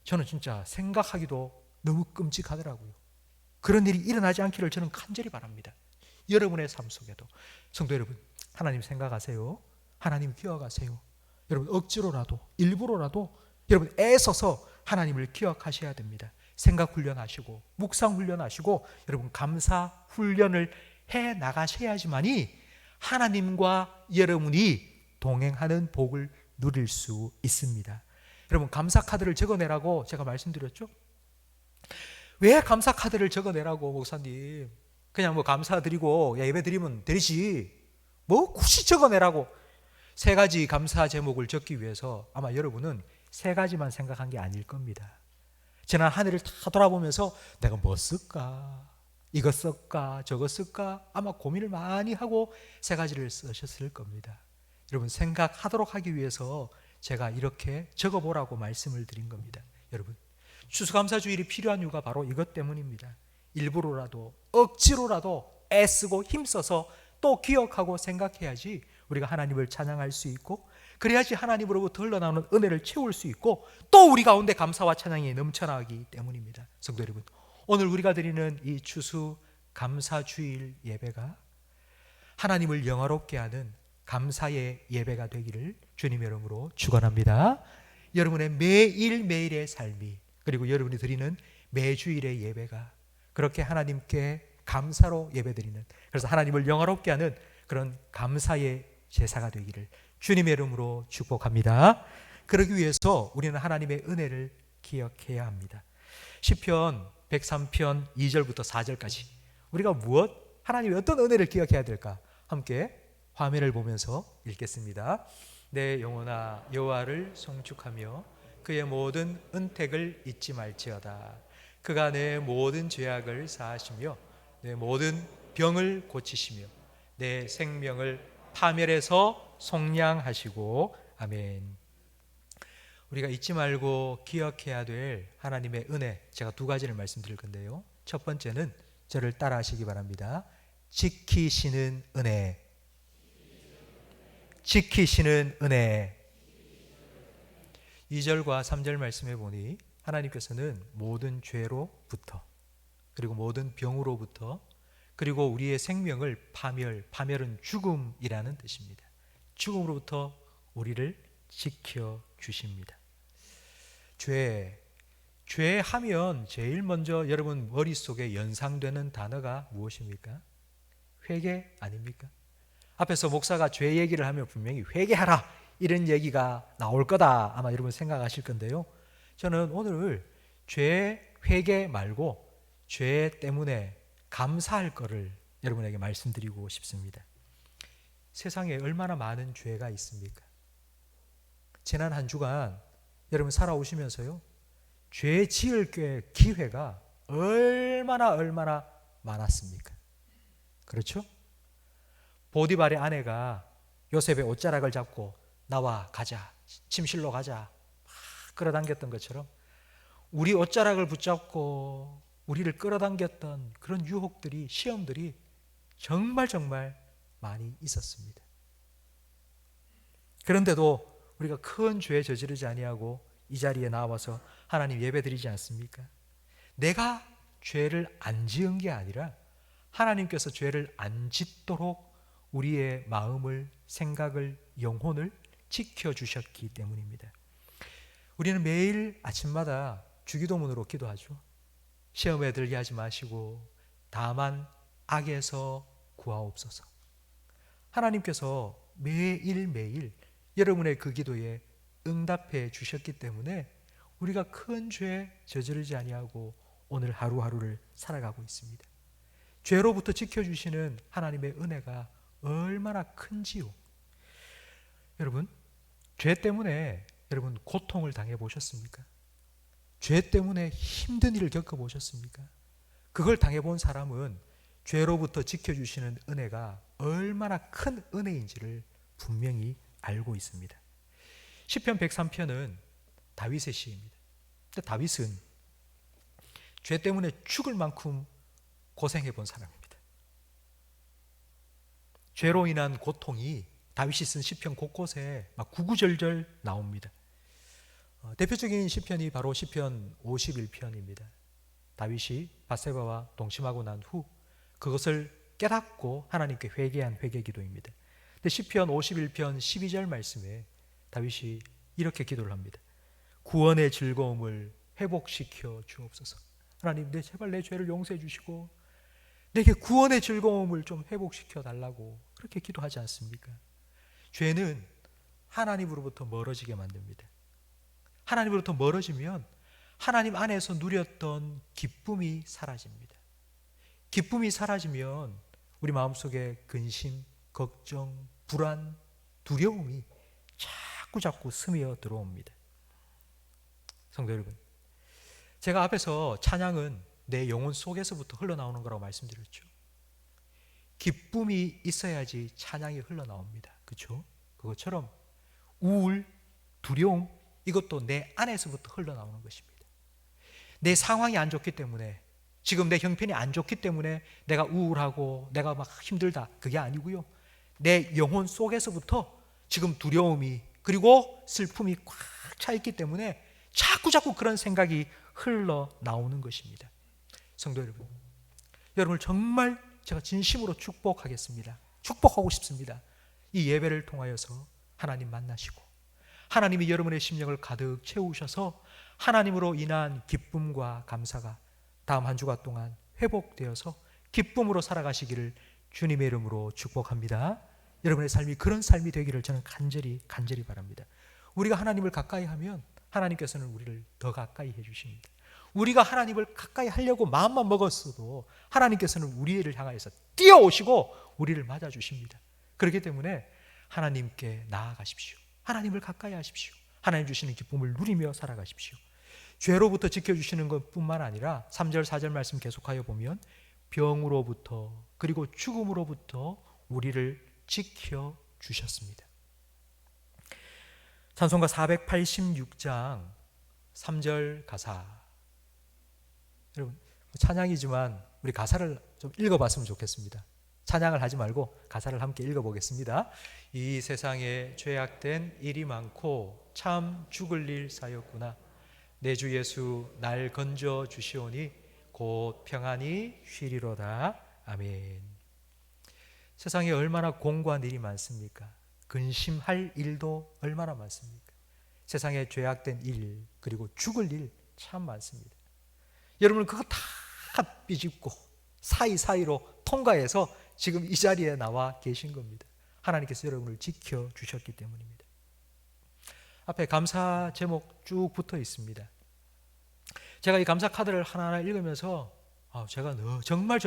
S2: 저는 진짜 생각하기도 너무 끔찍하더라고요. 그런 일이 일어나지 않기를 저는 간절히 바랍니다. 여러분의 삶 속에도. 성도 여러분, 하나님 생각하세요. 하나님 기억하세요. 여러분 억지로라도, 일부러라도 여러분 애써서 하나님을 기억하셔야 됩니다. 생각 훈련하시고 묵상 훈련하시고 여러분 감사 훈련을 해 나가셔야지만이 하나님과 여러분이 동행하는 복을 누릴 수 있습니다. 여러분 감사 카드를 적어내라고 제가 말씀드렸죠? 왜 감사 카드를 적어내라고, 목사님? 그냥 뭐 감사드리고 예배 드리면 되지, 뭐 굳이 적어내라고. 3가지 감사 제목을 적기 위해서 아마 여러분은 3가지만 생각한 게 아닐 겁니다. 지난 한 해를 다 돌아보면서 내가 뭐 쓸까, 이거 쓸까, 저거 쓸까, 아마 고민을 많이 하고 3가지를 쓰셨을 겁니다. 여러분 생각하도록 하기 위해서 제가 이렇게 적어보라고 말씀을 드린 겁니다. 여러분 추수감사주일이 필요한 이유가 바로 이것 때문입니다. 일부러라도 억지로라도 애쓰고 힘써서 또 기억하고 생각해야지 우리가 하나님을 찬양할 수 있고, 그래야지 하나님으로부터 흘러나오는 은혜를 채울 수 있고 또 우리 가운데 감사와 찬양이 넘쳐나기 때문입니다. 성도 여러분, 오늘 우리가 드리는 이 추수감사주일 예배가 하나님을 영화롭게 하는 감사의 예배가 되기를 주님의 이름으로 축원합니다. 여러분의 매일매일의 삶이, 그리고 여러분이 드리는 매주일의 예배가 그렇게 하나님께 감사로 예배드리는, 그래서 하나님을 영화롭게 하는 그런 감사의 제사가 되기를 주님의 이름으로 축복합니다. 그러기 위해서 우리는 하나님의 은혜를 기억해야 합니다. 시편 103편 2절부터 4절까지 우리가 하나님의 어떤 은혜를 기억해야 될까? 함께 화면을 보면서 읽겠습니다. 내 영혼아 여호와를 송축하며 그의 모든 은택을 잊지 말지어다. 그가 내 모든 죄악을 사하시며 내 모든 병을 고치시며 내 생명을 파멸에서 속량하시고. 아멘. 우리가 잊지 말고 기억해야 될 하나님의 은혜, 제가 2가지를 말씀드릴 건데요. 첫 번째는 저를 따라 하시기 바랍니다. 지키시는 은혜. 지키시는 은혜. 2절과 3절 말씀해 보니 하나님께서는 모든 죄로부터, 그리고 모든 병으로부터, 그리고 우리의 생명을 파멸은 죽음이라는 뜻입니다. 죽음으로부터 우리를 지켜 주십니다. 죄하면 제일 먼저 여러분 머릿속에 연상되는 단어가 무엇입니까? 회개 아닙니까? 앞에서 목사가 죄 얘기를 하면 분명히 회개하라 이런 얘기가 나올 거다 아마 여러분 생각하실 건데요. 저는 오늘 죄 회개 말고 죄 때문에 감사할 거를 여러분에게 말씀드리고 싶습니다. 세상에 얼마나 많은 죄가 있습니까? 지난 한 주간 여러분 살아오시면서요, 죄 지을 기회가 얼마나 많았습니까? 그렇죠? 보디발의 아내가 요셉의 옷자락을 잡고 나와 가자, 침실로 가자 막 끌어당겼던 것처럼 우리 옷자락을 붙잡고 우리를 끌어당겼던 그런 유혹들이, 시험들이 정말 많이 있었습니다. 그런데도 우리가 큰 죄 저지르지 아니하고 이 자리에 나와서 하나님 예배드리지 않습니까? 내가 죄를 안 지은 게 아니라 하나님께서 죄를 안 짓도록 우리의 마음을, 생각을, 영혼을 지켜주셨기 때문입니다. 우리는 매일 아침마다 주기도문으로 기도하죠. 시험에 들게 하지 마시고 다만 악에서 구하옵소서. 하나님께서 매일매일 여러분의 그 기도에 응답해 주셨기 때문에 우리가 큰 죄 저지르지 아니하고 오늘 하루하루를 살아가고 있습니다. 죄로부터 지켜주시는 하나님의 은혜가 얼마나 큰지요. 여러분, 죄 때문에 여러분 고통을 당해 보셨습니까? 죄 때문에 힘든 일을 겪어 보셨습니까? 그걸 당해 본 사람은 죄로부터 지켜주시는 은혜가 얼마나 큰 은혜인지를 분명히 알고 있습니다. 시편 103편은 다윗의 시입니다. 근데 다윗은 죄 때문에 죽을 만큼 고생해 본 사람입니다. 죄로 인한 고통이 다윗이 쓴 시편 곳곳에 막 구구절절 나옵니다. 대표적인 시편이 바로 시편 51편입니다. 다윗이 밧세바와 동침하고 난 후 그것을 깨닫고 하나님께 회개한 회개기도입니다. 근데 시편 51편 12절 말씀에 다윗이 이렇게 기도를 합니다. 구원의 즐거움을 회복시켜 주옵소서. 하나님, 제발 내 죄를 용서해 주시고 내게 구원의 즐거움을 좀 회복시켜 달라고 그렇게 기도하지 않습니까? 죄는 하나님으로부터 멀어지게 만듭니다. 하나님으로부터 멀어지면 하나님 안에서 누렸던 기쁨이 사라집니다. 기쁨이 사라지면 우리 마음속에 근심, 걱정, 불안, 두려움이 자꾸 스며 들어옵니다. 성도 여러분, 제가 앞에서 찬양은 내 영혼 속에서부터 흘러나오는 거라고 말씀드렸죠. 기쁨이 있어야지 찬양이 흘러나옵니다. 그렇죠? 그것처럼 우울, 두려움, 이것도 내 안에서부터 흘러나오는 것입니다. 내 상황이 안 좋기 때문에, 지금 내 형편이 안 좋기 때문에 내가 우울하고 내가 막 힘들다, 그게 아니고요. 내 영혼 속에서부터 지금 두려움이 그리고 슬픔이 꽉 차 있기 때문에 자꾸 그런 생각이 흘러나오는 것입니다. 성도 여러분, 여러분을 정말 제가 진심으로 축복하겠습니다. 축복하고 싶습니다. 이 예배를 통하여서 하나님 만나시고 하나님이 여러분의 심령을 가득 채우셔서 하나님으로 인한 기쁨과 감사가 다음 한 주간 동안 회복되어서 기쁨으로 살아가시기를 주님의 이름으로 축복합니다. 여러분의 삶이 그런 삶이 되기를 저는 간절히 바랍니다. 우리가 하나님을 가까이 하면 하나님께서는 우리를 더 가까이 해주십니다. 우리가 하나님을 가까이 하려고 마음만 먹었어도 하나님께서는 우리를 향하여서 뛰어오시고 우리를 맞아주십니다. 그렇기 때문에 하나님께 나아가십시오. 하나님을 가까이 하십시오. 하나님 주시는 기쁨을 누리며 살아가십시오. 죄로부터 지켜주시는 것뿐만 아니라 3절 4절 말씀 계속하여 보면 병으로부터 그리고 죽음으로부터 우리를 지켜주셨습니다. 찬송가 486장 3절 가사, 여러분 찬양이지만 우리 가사를 좀 읽어봤으면 좋겠습니다. 찬양을 하지 말고 가사를 함께 읽어보겠습니다. 이 세상에 죄악된 일이 많고 참 죽을 일 쌓였구나. 내 주 예수 날 건져 주시오니 곧 평안히 쉬리로다. 아멘. 세상에 얼마나 공고한 일이 많습니까? 근심할 일도 얼마나 많습니까? 세상에 죄악된 일 그리고 죽을 일 참 많습니다. 여러분 그거 다 삐집고 사이사이로 통과해서 지금 이 자리에 나와 계신 겁니다. 하나님께서 여러분을 지켜주셨기 때문입니다. 앞에 감사 제목 쭉 붙어 있습니다. 제가 이 감사 카드를 하나하나 읽으면서 제가 정말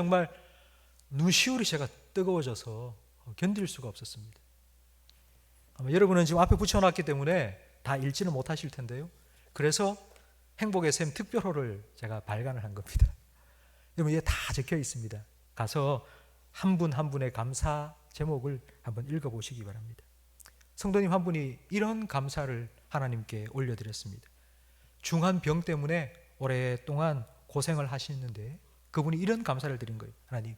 S2: 눈시울이 제가 뜨거워져서 견딜 수가 없었습니다. 아마 여러분은 지금 앞에 붙여놨기 때문에 다 읽지는 못하실 텐데요. 그래서 행복의 샘 특별호를 제가 발간을 한 겁니다. 여러분 이게 다 적혀 있습니다. 가서 한 분 한 분의 감사 제목을 한번 읽어보시기 바랍니다. 성도님 한 분이 이런 감사를 하나님께 올려드렸습니다. 중한 병 때문에 오랫동안 고생을 하시는데 그분이 이런 감사를 드린 거예요. 하나님,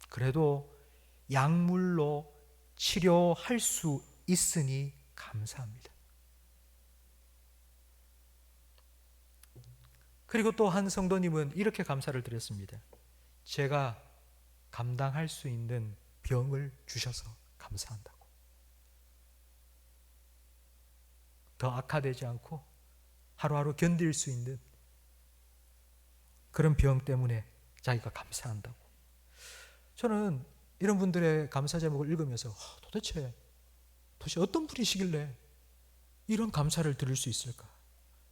S2: 그래도 약물로 치료할 수 있으니 감사합니다. 그리고 또 한 성도님은 이렇게 감사를 드렸습니다. 제가 감당할 수 있는 병을 주셔서 감사한다고. 더 악화되지 않고 하루하루 견딜 수 있는 그런 병 때문에 자기가 감사한다고. 저는 이런 분들의 감사 제목을 읽으면서 도대체 어떤 분이시길래 이런 감사를 드릴 수 있을까?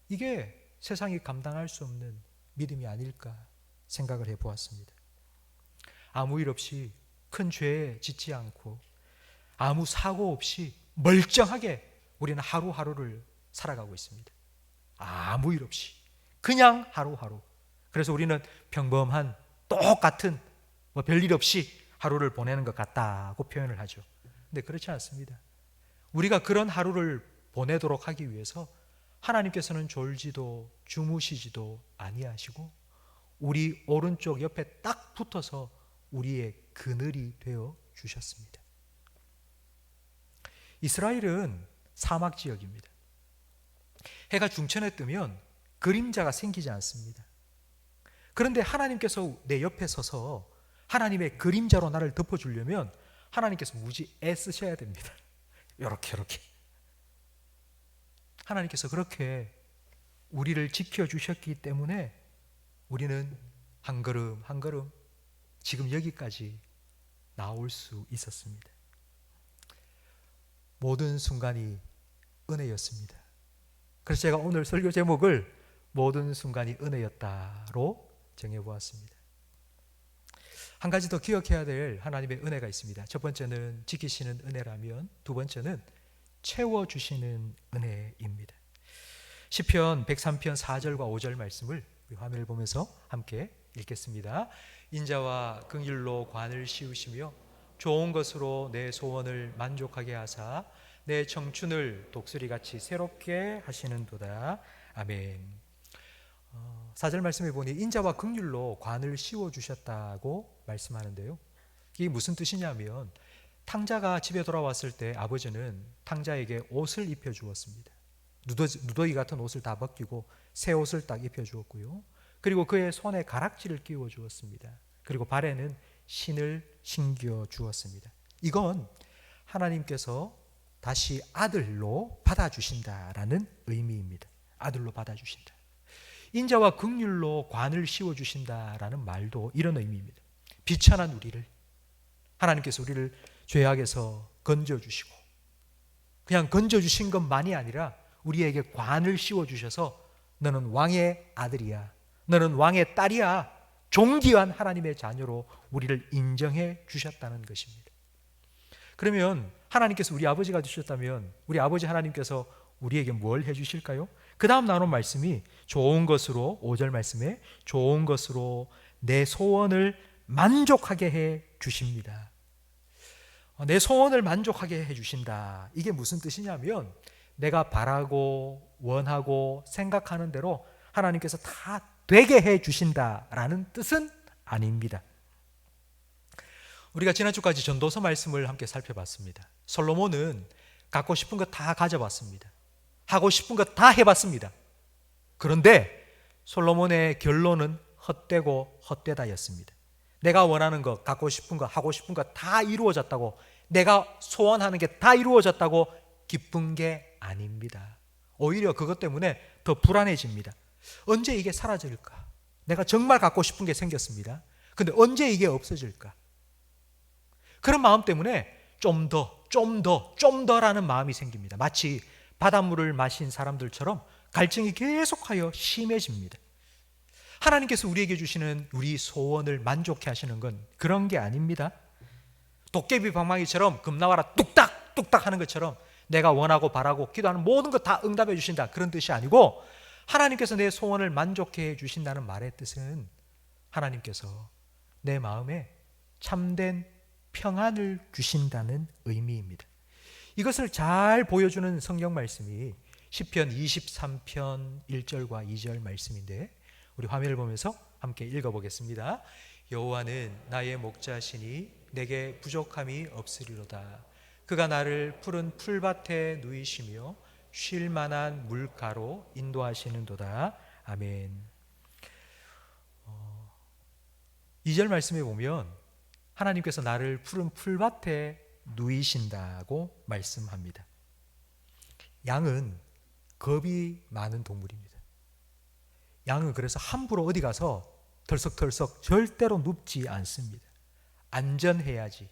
S2: 이게 세상이 감당할 수 없는 믿음이 아닐까 생각을 해보았습니다. 아무 일 없이 큰 죄에 짓지 않고 아무 사고 없이 멀쩡하게 우리는 하루하루를 살아가고 있습니다. 아무 일 없이 그냥 하루하루. 그래서 우리는 평범한 똑같은 별일 없이 하루를 보내는 것 같다고 표현을 하죠. 근데 그렇지 않습니다. 우리가 그런 하루를 보내도록 하기 위해서 하나님께서는 졸지도 주무시지도 아니하시고 우리 오른쪽 옆에 딱 붙어서 우리의 그늘이 되어 주셨습니다. 이스라엘은 사막 지역입니다. 해가 중천에 뜨면 그림자가 생기지 않습니다. 그런데 하나님께서 내 옆에 서서 하나님의 그림자로 나를 덮어주려면 하나님께서 무지 애쓰셔야 됩니다. 이렇게 하나님께서 그렇게 우리를 지켜주셨기 때문에 우리는 한 걸음 한 걸음 지금 여기까지 나올 수 있었습니다. 모든 순간이 은혜였습니다. 그래서 제가 오늘 설교 제목을 모든 순간이 은혜였다로 정해보았습니다. 한 가지 더 기억해야 될 하나님의 은혜가 있습니다. 첫 번째는 지키시는 은혜라면 두 번째는 채워주시는 은혜입니다. 시편 103편 4절과 5절 말씀을 화면을 보면서 함께 읽겠습니다. 인자와 긍휼로 관을 씌우시며 좋은 것으로 내 소원을 만족하게 하사 내 청춘을 독수리같이 새롭게 하시는도다. 아멘. 4절 말씀에 보니 인자와 긍휼로 관을 씌워주셨다고 말씀하는데요. 이게 무슨 뜻이냐면 탕자가 집에 돌아왔을 때 아버지는 탕자에게 옷을 입혀주었습니다. 누더기 같은 옷을 다 벗기고 새 옷을 딱 입혀주었고요. 그리고 그의 손에 가락지를 끼워주었습니다. 그리고 발에는 신을 신겨주었습니다. 이건 하나님께서 다시 아들로 받아주신다라는 의미입니다. 아들로 받아주신다. 인자와 긍휼로 관을 씌워주신다라는 말도 이런 의미입니다. 비천한 우리를 하나님께서 우리를 죄악에서 건져주시고 그냥 건져주신 것만이 아니라 우리에게 관을 씌워주셔서 너는 왕의 아들이야, 너는 왕의 딸이야, 존귀한 하나님의 자녀로 우리를 인정해 주셨다는 것입니다. 그러면 하나님께서 우리 아버지가 되셨다면 우리 아버지 하나님께서 우리에게 뭘 해주실까요? 그 다음 나눈 말씀이 좋은 것으로 5절 말씀에 좋은 것으로 내 소원을 만족하게 해 주십니다. 내 소원을 만족하게 해 주신다. 이게 무슨 뜻이냐면 내가 바라고 원하고 생각하는 대로 하나님께서 다 되게 해 주신다라는 뜻은 아닙니다. 우리가 지난주까지 전도서 말씀을 함께 살펴봤습니다. 솔로몬은 갖고 싶은 거 다 가져봤습니다. 하고 싶은 거 다 해봤습니다. 그런데 솔로몬의 결론은 헛되고 헛되다였습니다. 내가 원하는 거, 갖고 싶은 거, 하고 싶은 거 다 이루어졌다고, 내가 소원하는 게 다 이루어졌다고 기쁜 게 아닙니다. 오히려 그것 때문에 더 불안해집니다. 언제 이게 사라질까? 내가 정말 갖고 싶은 게 생겼습니다. 근데 언제 이게 없어질까? 그런 마음 때문에 좀 더라는 마음이 생깁니다. 마치 바닷물을 마신 사람들처럼 갈증이 계속하여 심해집니다. 하나님께서 우리에게 주시는 우리 소원을 만족해 하시는 건 그런 게 아닙니다. 도깨비 방망이처럼 금나와라 뚝딱 하는 것처럼 내가 원하고 바라고 기도하는 모든 것 다 응답해 주신다, 그런 뜻이 아니고 하나님께서 내 소원을 만족해 주신다는 말의 뜻은 하나님께서 내 마음에 참된 평안을 주신다는 의미입니다. 이것을 잘 보여주는 성경 말씀이 시편 23편 1절과 2절 말씀인데 우리 화면을 보면서 함께 읽어보겠습니다. 여호와는 나의 목자시니 내게 부족함이 없으리로다. 그가 나를 푸른 풀밭에 누이시며 쉴 만한 물가로 인도하시는도다. 아멘. 2절 말씀에 보면 하나님께서 나를 푸른 풀밭에 누이신다고 말씀합니다. 양은 겁이 많은 동물입니다. 양은 그래서 함부로 어디 가서 덜썩덜썩 절대로 눕지 않습니다. 안전해야지,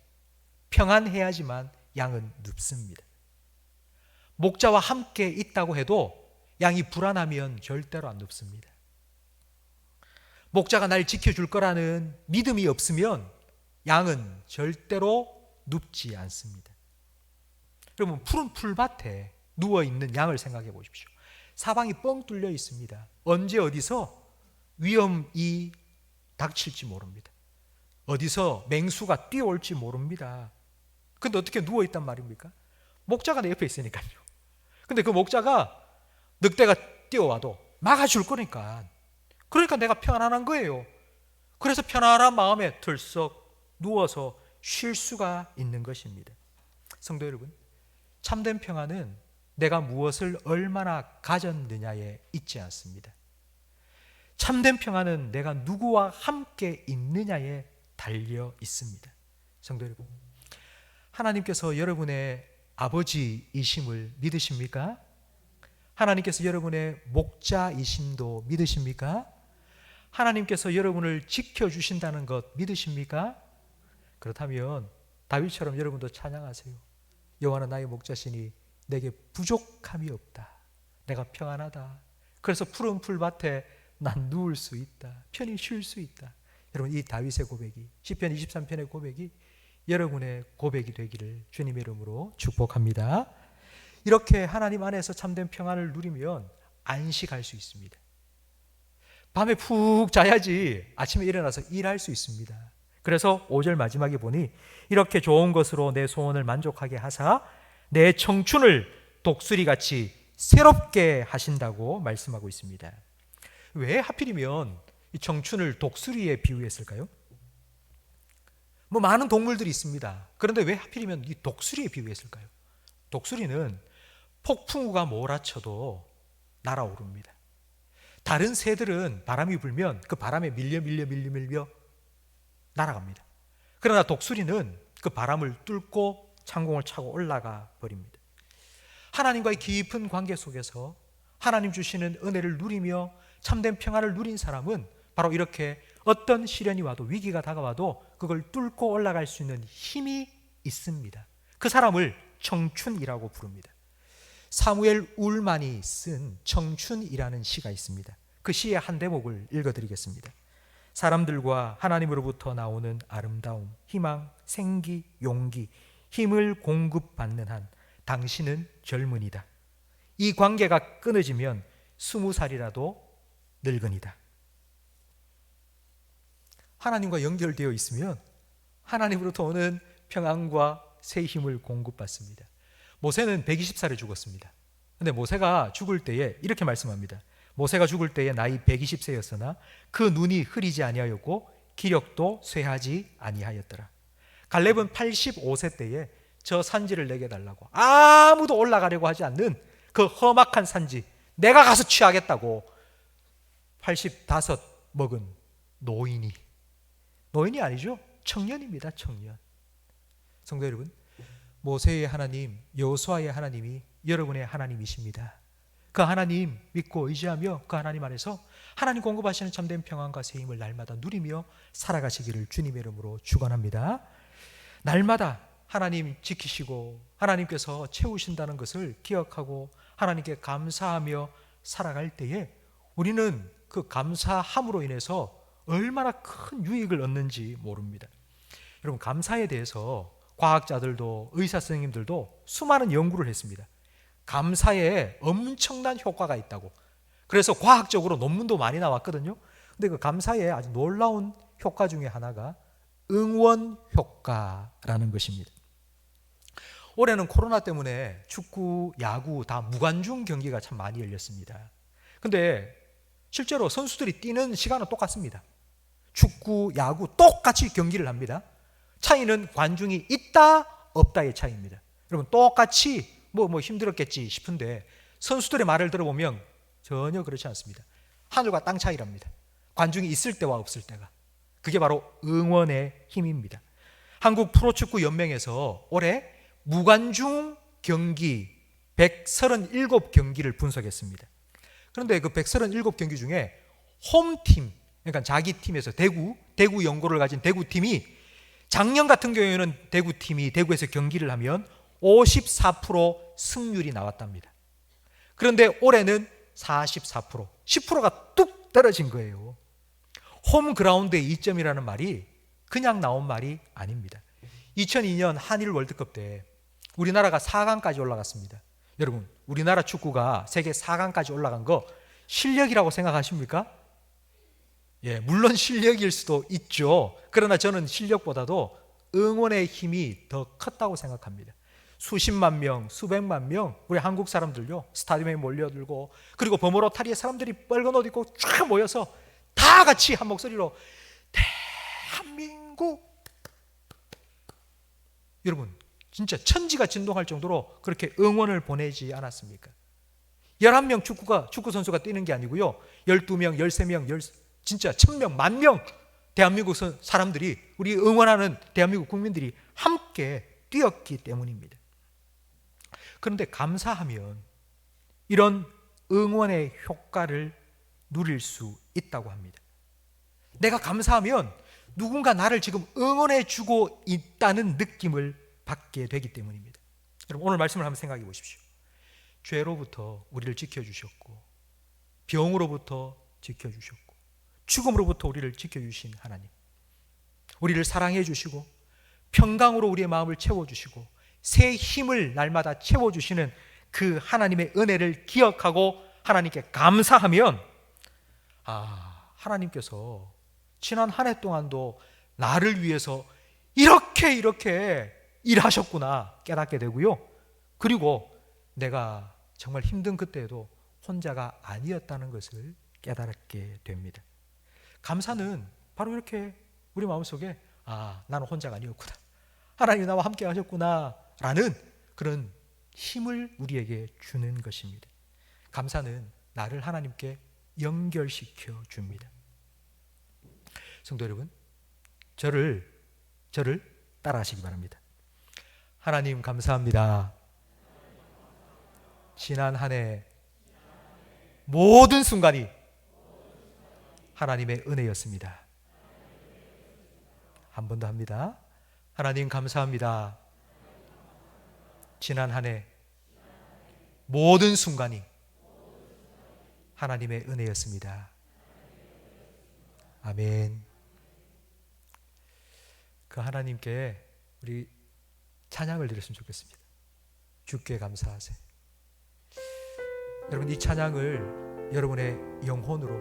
S2: 평안해야지만 양은 눕습니다. 목자와 함께 있다고 해도 양이 불안하면 절대로 안 눕습니다. 목자가 날 지켜줄 거라는 믿음이 없으면 양은 절대로 눕지 않습니다. 여러분, 푸른 풀밭에 누워있는 양을 생각해 보십시오. 사방이 뻥 뚫려 있습니다. 언제 어디서 위험이 닥칠지 모릅니다. 어디서 맹수가 뛰어올지 모릅니다. 근데 어떻게 누워있단 말입니까? 목자가 내 옆에 있으니까요. 근데 그 목자가 늑대가 뛰어와도 막아줄 거니까. 그러니까 내가 편안한 거예요. 그래서 편안한 마음에 들썩 누워서 쉴 수가 있는 것입니다. 성도 여러분, 참된 평안은 내가 무엇을 얼마나 가졌느냐에 있지 않습니다. 참된 평안은 내가 누구와 함께 있느냐에 달려 있습니다. 성도 여러분, 하나님께서 여러분의 아버지이심을 믿으십니까? 하나님께서 여러분의 목자이심도 믿으십니까? 하나님께서 여러분을 지켜주신다는 것 믿으십니까? 그렇다면 다윗처럼 여러분도 찬양하세요. 여호와는 나의 목자시니 내게 부족함이 없다. 내가 평안하다. 그래서 푸른 풀밭에 난 누울 수 있다. 편히 쉴 수 있다. 여러분, 이 다윗의 고백이, 시편 23편의 고백이 여러분의 고백이 되기를 주님의 이름으로 축복합니다. 이렇게 하나님 안에서 참된 평안을 누리면 안식할 수 있습니다. 밤에 푹 자야지 아침에 일어나서 일할 수 있습니다. 그래서 5절 마지막에 보니 이렇게 좋은 것으로 내 소원을 만족하게 하사 내 청춘을 독수리같이 새롭게 하신다고 말씀하고 있습니다. 왜 하필이면 이 청춘을 독수리에 비유했을까요? 뭐 많은 동물들이 있습니다. 그런데 왜 하필이면 이 독수리에 비유했을까요? 독수리는 폭풍우가 몰아쳐도 날아오릅니다. 다른 새들은 바람이 불면 그 바람에 밀려 날아갑니다. 그러나 독수리는 그 바람을 뚫고 창공을 차고 올라가 버립니다. 하나님과의 깊은 관계 속에서 하나님 주시는 은혜를 누리며 참된 평안을 누린 사람은 바로 이렇게 어떤 시련이 와도, 위기가 다가와도 그걸 뚫고 올라갈 수 있는 힘이 있습니다. 그 사람을 청춘이라고 부릅니다. 사무엘 울만이 쓴 청춘이라는 시가 있습니다. 그 시의 한 대목을 읽어드리겠습니다. 사람들과 하나님으로부터 나오는 아름다움, 희망, 생기, 용기, 힘을 공급받는 한 당신은 젊은이다. 이 관계가 끊어지면 20살이라도 늙은이다. 하나님과 연결되어 있으면 하나님으로부터 오는 평안과 새 힘을 공급받습니다. 모세는 120살에 죽었습니다. 그런데 모세가 죽을 때에 이렇게 말씀합니다. 모세가 죽을 때에 나이 120세였으나 그 눈이 흐리지 아니하였고 기력도 쇠하지 아니하였더라. 갈렙은 85세 때에 저 산지를 내게 달라고, 아무도 올라가려고 하지 않는 그 험악한 산지 내가 가서 취하겠다고 85 먹은 노인이 아니죠, 청년입니다. 청년. 성도 여러분, 모세의 하나님, 여호수아의 하나님이 여러분의 하나님이십니다. 그 하나님 믿고 의지하며 그 하나님 안에서 하나님 공급하시는 참된 평안과 새 힘을 날마다 누리며 살아가시기를 주님의 이름으로 축원합니다. 날마다 하나님 지키시고 하나님께서 채우신다는 것을 기억하고 하나님께 감사하며 살아갈 때에 우리는 그 감사함으로 인해서 얼마나 큰 유익을 얻는지 모릅니다. 여러분, 감사에 대해서 과학자들도 의사 선생님들도 수많은 연구를 했습니다. 감사에 엄청난 효과가 있다고. 그래서 과학적으로 논문도 많이 나왔거든요. 근데 그 감사에 아주 놀라운 효과 중에 하나가 응원 효과라는 것입니다. 올해는 코로나 때문에 축구, 야구 다 무관중 경기가 참 많이 열렸습니다. 근데 실제로 선수들이 뛰는 시간은 똑같습니다. 축구, 야구 똑같이 경기를 합니다. 차이는 관중이 있다 없다의 차이입니다. 여러분, 똑같이 뭐 힘들었겠지 싶은데 선수들의 말을 들어보면 전혀 그렇지 않습니다. 하늘과 땅 차이랍니다. 관중이 있을 때와 없을 때가. 그게 바로 응원의 힘입니다. 한국 프로축구 연맹에서 올해 무관중 경기 137경기를 분석했습니다. 그런데 그 137경기 중에 홈팀, 그러니까 자기 팀에서 대구 연고를 가진 대구팀이, 작년 같은 경우에는 대구팀이 대구에서 경기를 하면 54% 승률이 나왔답니다. 그런데 올해는 44%, 10%가 뚝 떨어진 거예요. 홈그라운드의 이점이라는 말이 그냥 나온 말이 아닙니다. 2002년 한일 월드컵 때 우리나라가 4강까지 올라갔습니다. 여러분, 우리나라 축구가 세계 4강까지 올라간 거 실력이라고 생각하십니까? 예, 물론 실력일 수도 있죠. 그러나 저는 실력보다도 응원의 힘이 더 컸다고 생각합니다. 수십만 명, 수백만 명, 우리 한국 사람들요, 스타디움에 몰려들고, 그리고 범어로 타리에 사람들이 빨간 옷 입고 쫙 모여서 다 같이 한 목소리로 대한민국, 여러분 진짜 천지가 진동할 정도로 그렇게 응원을 보내지 않았습니까? 11명 축구 선수가 뛰는 게 아니고요, 12명, 13명, 진짜 1000명, 10,000명 대한민국 사람들이, 우리 응원하는 대한민국 국민들이 함께 뛰었기 때문입니다. 그런데 감사하면 이런 응원의 효과를 누릴 수 있다고 합니다. 내가 감사하면 누군가 나를 지금 응원해 주고 있다는 느낌을 받게 되기 때문입니다. 여러분, 오늘 말씀을 한번 생각해 보십시오. 죄로부터 우리를 지켜주셨고, 병으로부터 지켜주셨고, 죽음으로부터 우리를 지켜주신 하나님, 우리를 사랑해 주시고 평강으로 우리의 마음을 채워주시고 새 힘을 날마다 채워주시는 그 하나님의 은혜를 기억하고 하나님께 감사하면, 하나님께서 지난 한 해 동안도 나를 위해서 이렇게 일하셨구나 깨닫게 되고요, 그리고 내가 정말 힘든 그때에도 혼자가 아니었다는 것을 깨닫게 됩니다. 감사는 바로 이렇게 우리 마음속에 나는 혼자가 아니었구나, 하나님이 나와 함께 하셨구나 라는 그런 힘을 우리에게 주는 것입니다. 감사는 나를 하나님께 연결시켜 줍니다. 성도 여러분, 저를 따라하시기 바랍니다. 하나님 감사합니다. 지난 한 해 모든 순간이 하나님의 은혜였습니다. 한 번 더 합니다. 하나님 감사합니다. 지난 한 해 모든 순간이 하나님의 은혜였습니다. 아멘. 그 하나님께 우리 찬양을 드렸으면 좋겠습니다. 주께 감사하세. 여러분, 이 찬양을 여러분의 영혼으로,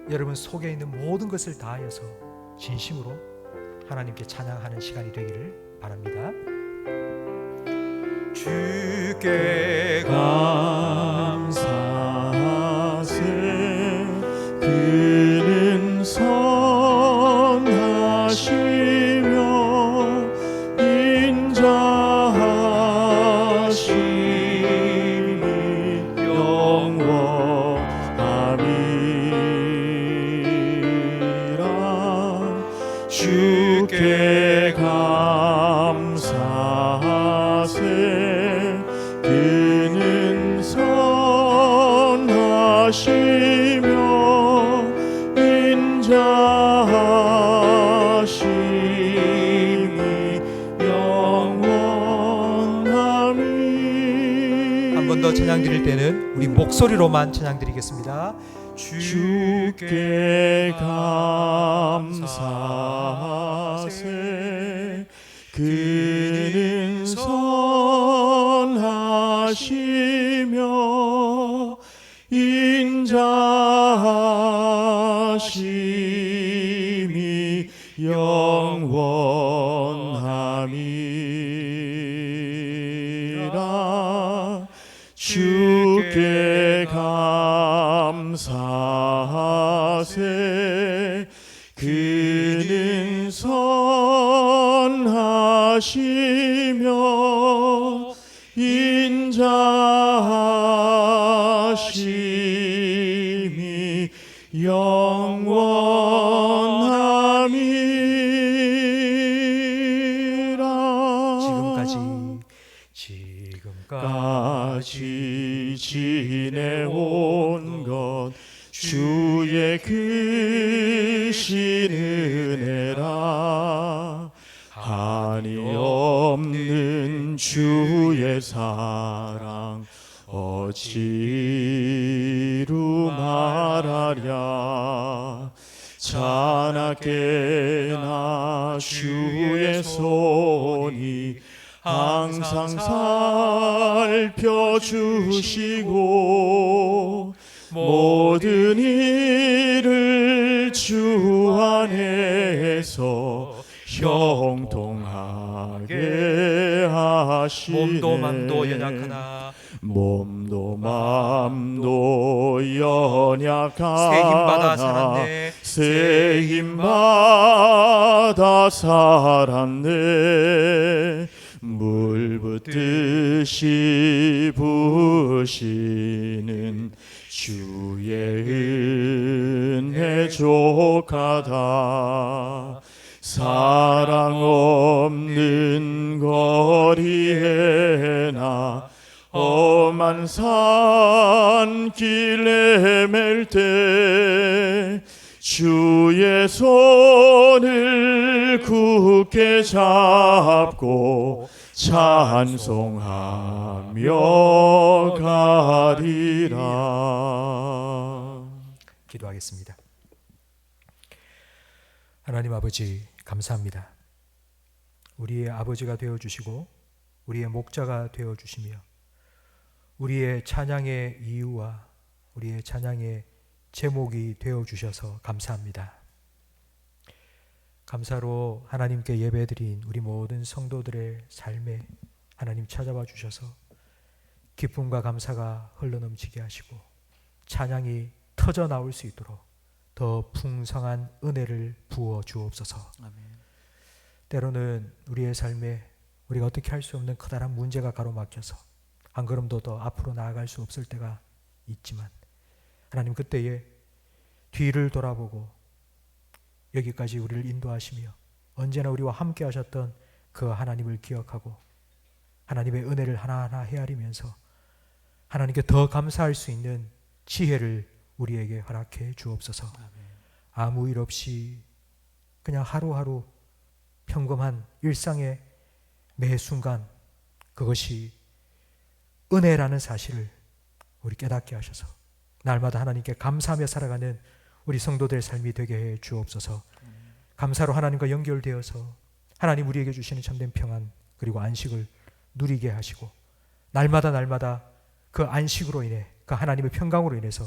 S2: 여러분 속에 있는 모든 것을 다하여서 진심으로 하나님께 찬양하는 시간이 되기를 바랍니다. 주께
S1: 감사하세. 그는 선하시며 인자하심이 영원함이라. 주께 감사하세. 그는 선하시며 인자하심이 영원함이.
S2: 한 번 더 찬양 드릴 때는 우리 목소리로만 찬양 드리겠습니다.
S1: 주께 감사하세. 그는 선하시며 인자하심이 영원함이라. 주께 감사하세. 그는 선하시며 인자하심이 영원함이라. 지금까지 지내온 것 주의 크신 은혜라. 한이 없는 주의 사랑 어찌루 말하랴. 자나깨나 주의 손이 항상 살펴주시고 모든 일을 주 안에서 형통하게 하시네.
S2: 몸도 맘도 연약하나
S1: 몸도 맘도 연약하나
S2: 새 힘받아 살았네.
S1: 새 힘받아 살았네. 물 붓듯이 부으시는 주의 은혜 족하다. 사랑 없는 거리에나 험한 산길에 맬 때 주의 손을 굳게 잡고 찬송하며 가리라.
S2: 기도하겠습니다. 하나님 아버지, 감사합니다. 우리의 아버지가 되어주시고 우리의 목자가 되어주시며 우리의 찬양의 이유와 우리의 찬양의 제목이 되어주셔서 감사합니다. 감사로 하나님께 예배드린 우리 모든 성도들의 삶에 하나님 찾아와 주셔서 기쁨과 감사가 흘러넘치게 하시고 찬양이 터져 나올 수 있도록 더 풍성한 은혜를 부어 주옵소서. 때로는 우리의 삶에 우리가 어떻게 할 수 없는 커다란 문제가 가로막혀서 한 걸음도 더 앞으로 나아갈 수 없을 때가 있지만 하나님 그때에 뒤를 돌아보고 여기까지 우리를 인도하시며 언제나 우리와 함께 하셨던 그 하나님을 기억하고 하나님의 은혜를 하나하나 헤아리면서 하나님께 더 감사할 수 있는 지혜를 우리에게 허락해 주옵소서. 아무 일 없이 그냥 하루하루 평범한 일상의 매 순간 그것이 은혜라는 사실을 우리 깨닫게 하셔서 날마다 하나님께 감사하며 살아가는 우리 성도들의 삶이 되게 해 주옵소서. 감사로 하나님과 연결되어서 하나님 우리에게 주시는 참된 평안 그리고 안식을 누리게 하시고 날마다 그 안식으로 인해 그 하나님의 평강으로 인해서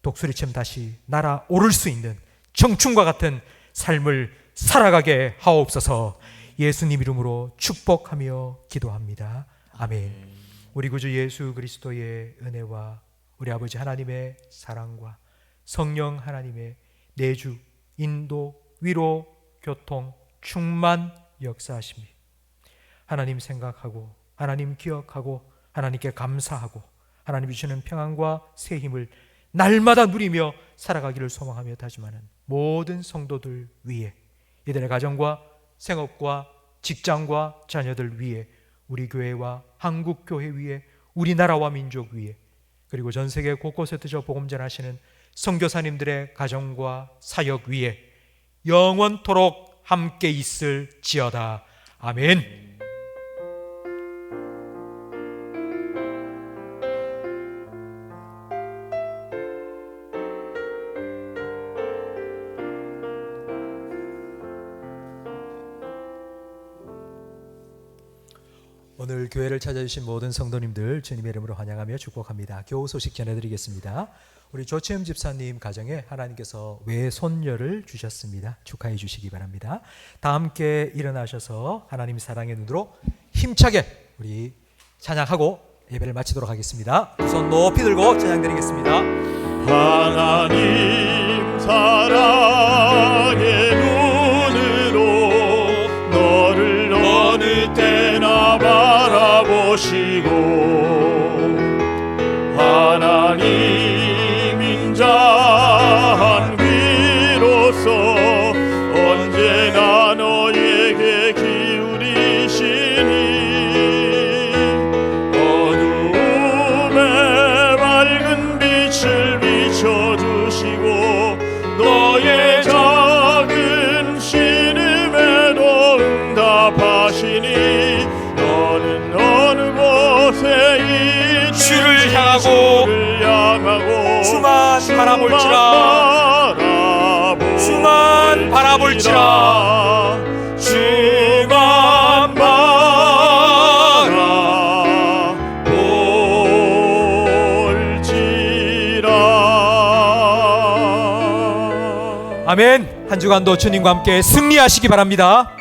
S2: 독수리처럼 다시 날아오를 수 있는 청춘과 같은 삶을 살아가게 하옵소서. 예수님 이름으로 축복하며 기도합니다. 아멘. 우리 구주 예수 그리스도의 은혜와 우리 아버지 하나님의 사랑과 성령 하나님의 내주, 인도, 위로, 교통, 충만 역사하심이 하나님 생각하고 하나님 기억하고 하나님께 감사하고 하나님 주시는 평안과 새 힘을 날마다 누리며 살아가기를 소망하며 다짐하는 모든 성도들 위해 이들의 가정과 생업과 직장과 자녀들 위해 우리 교회와 한국 교회 위에 우리나라와 민족 위에 그리고 전 세계 곳곳에 드셔 복음 전하시는 선교사님들의 가정과 사역 위에 영원토록 함께 있을지어다. 아멘. 오늘 교회를 찾아주신 모든 성도님들 주님의 이름으로 환영하며 축복합니다. 교우 소식 전해드리겠습니다. 우리 조채음 집사님 가정에 하나님께서 외손녀를 주셨습니다. 축하해 주시기 바랍니다. 다 함께 일어나셔서 하나님 사랑의 눈으로 힘차게 우리 찬양하고 예배를 마치도록 하겠습니다. 두 손 높이 들고 찬양드리겠습니다.
S1: 하나님 사랑의 눈으로 너를 어느 때나 바라보시고 하나님 인자한 귀로서 언제나 너에게 기울이시니 어두움에 밝은 빛을 비춰주시고 너의 작은 신음에도 응답하시니 너는 어느 곳에 있는지
S2: 주를 향하고 주만 바라볼지라 주만 바라볼지라 주만 바라볼지라 아멘. 한 주간도 주님과 함께 승리하시기 바랍니다.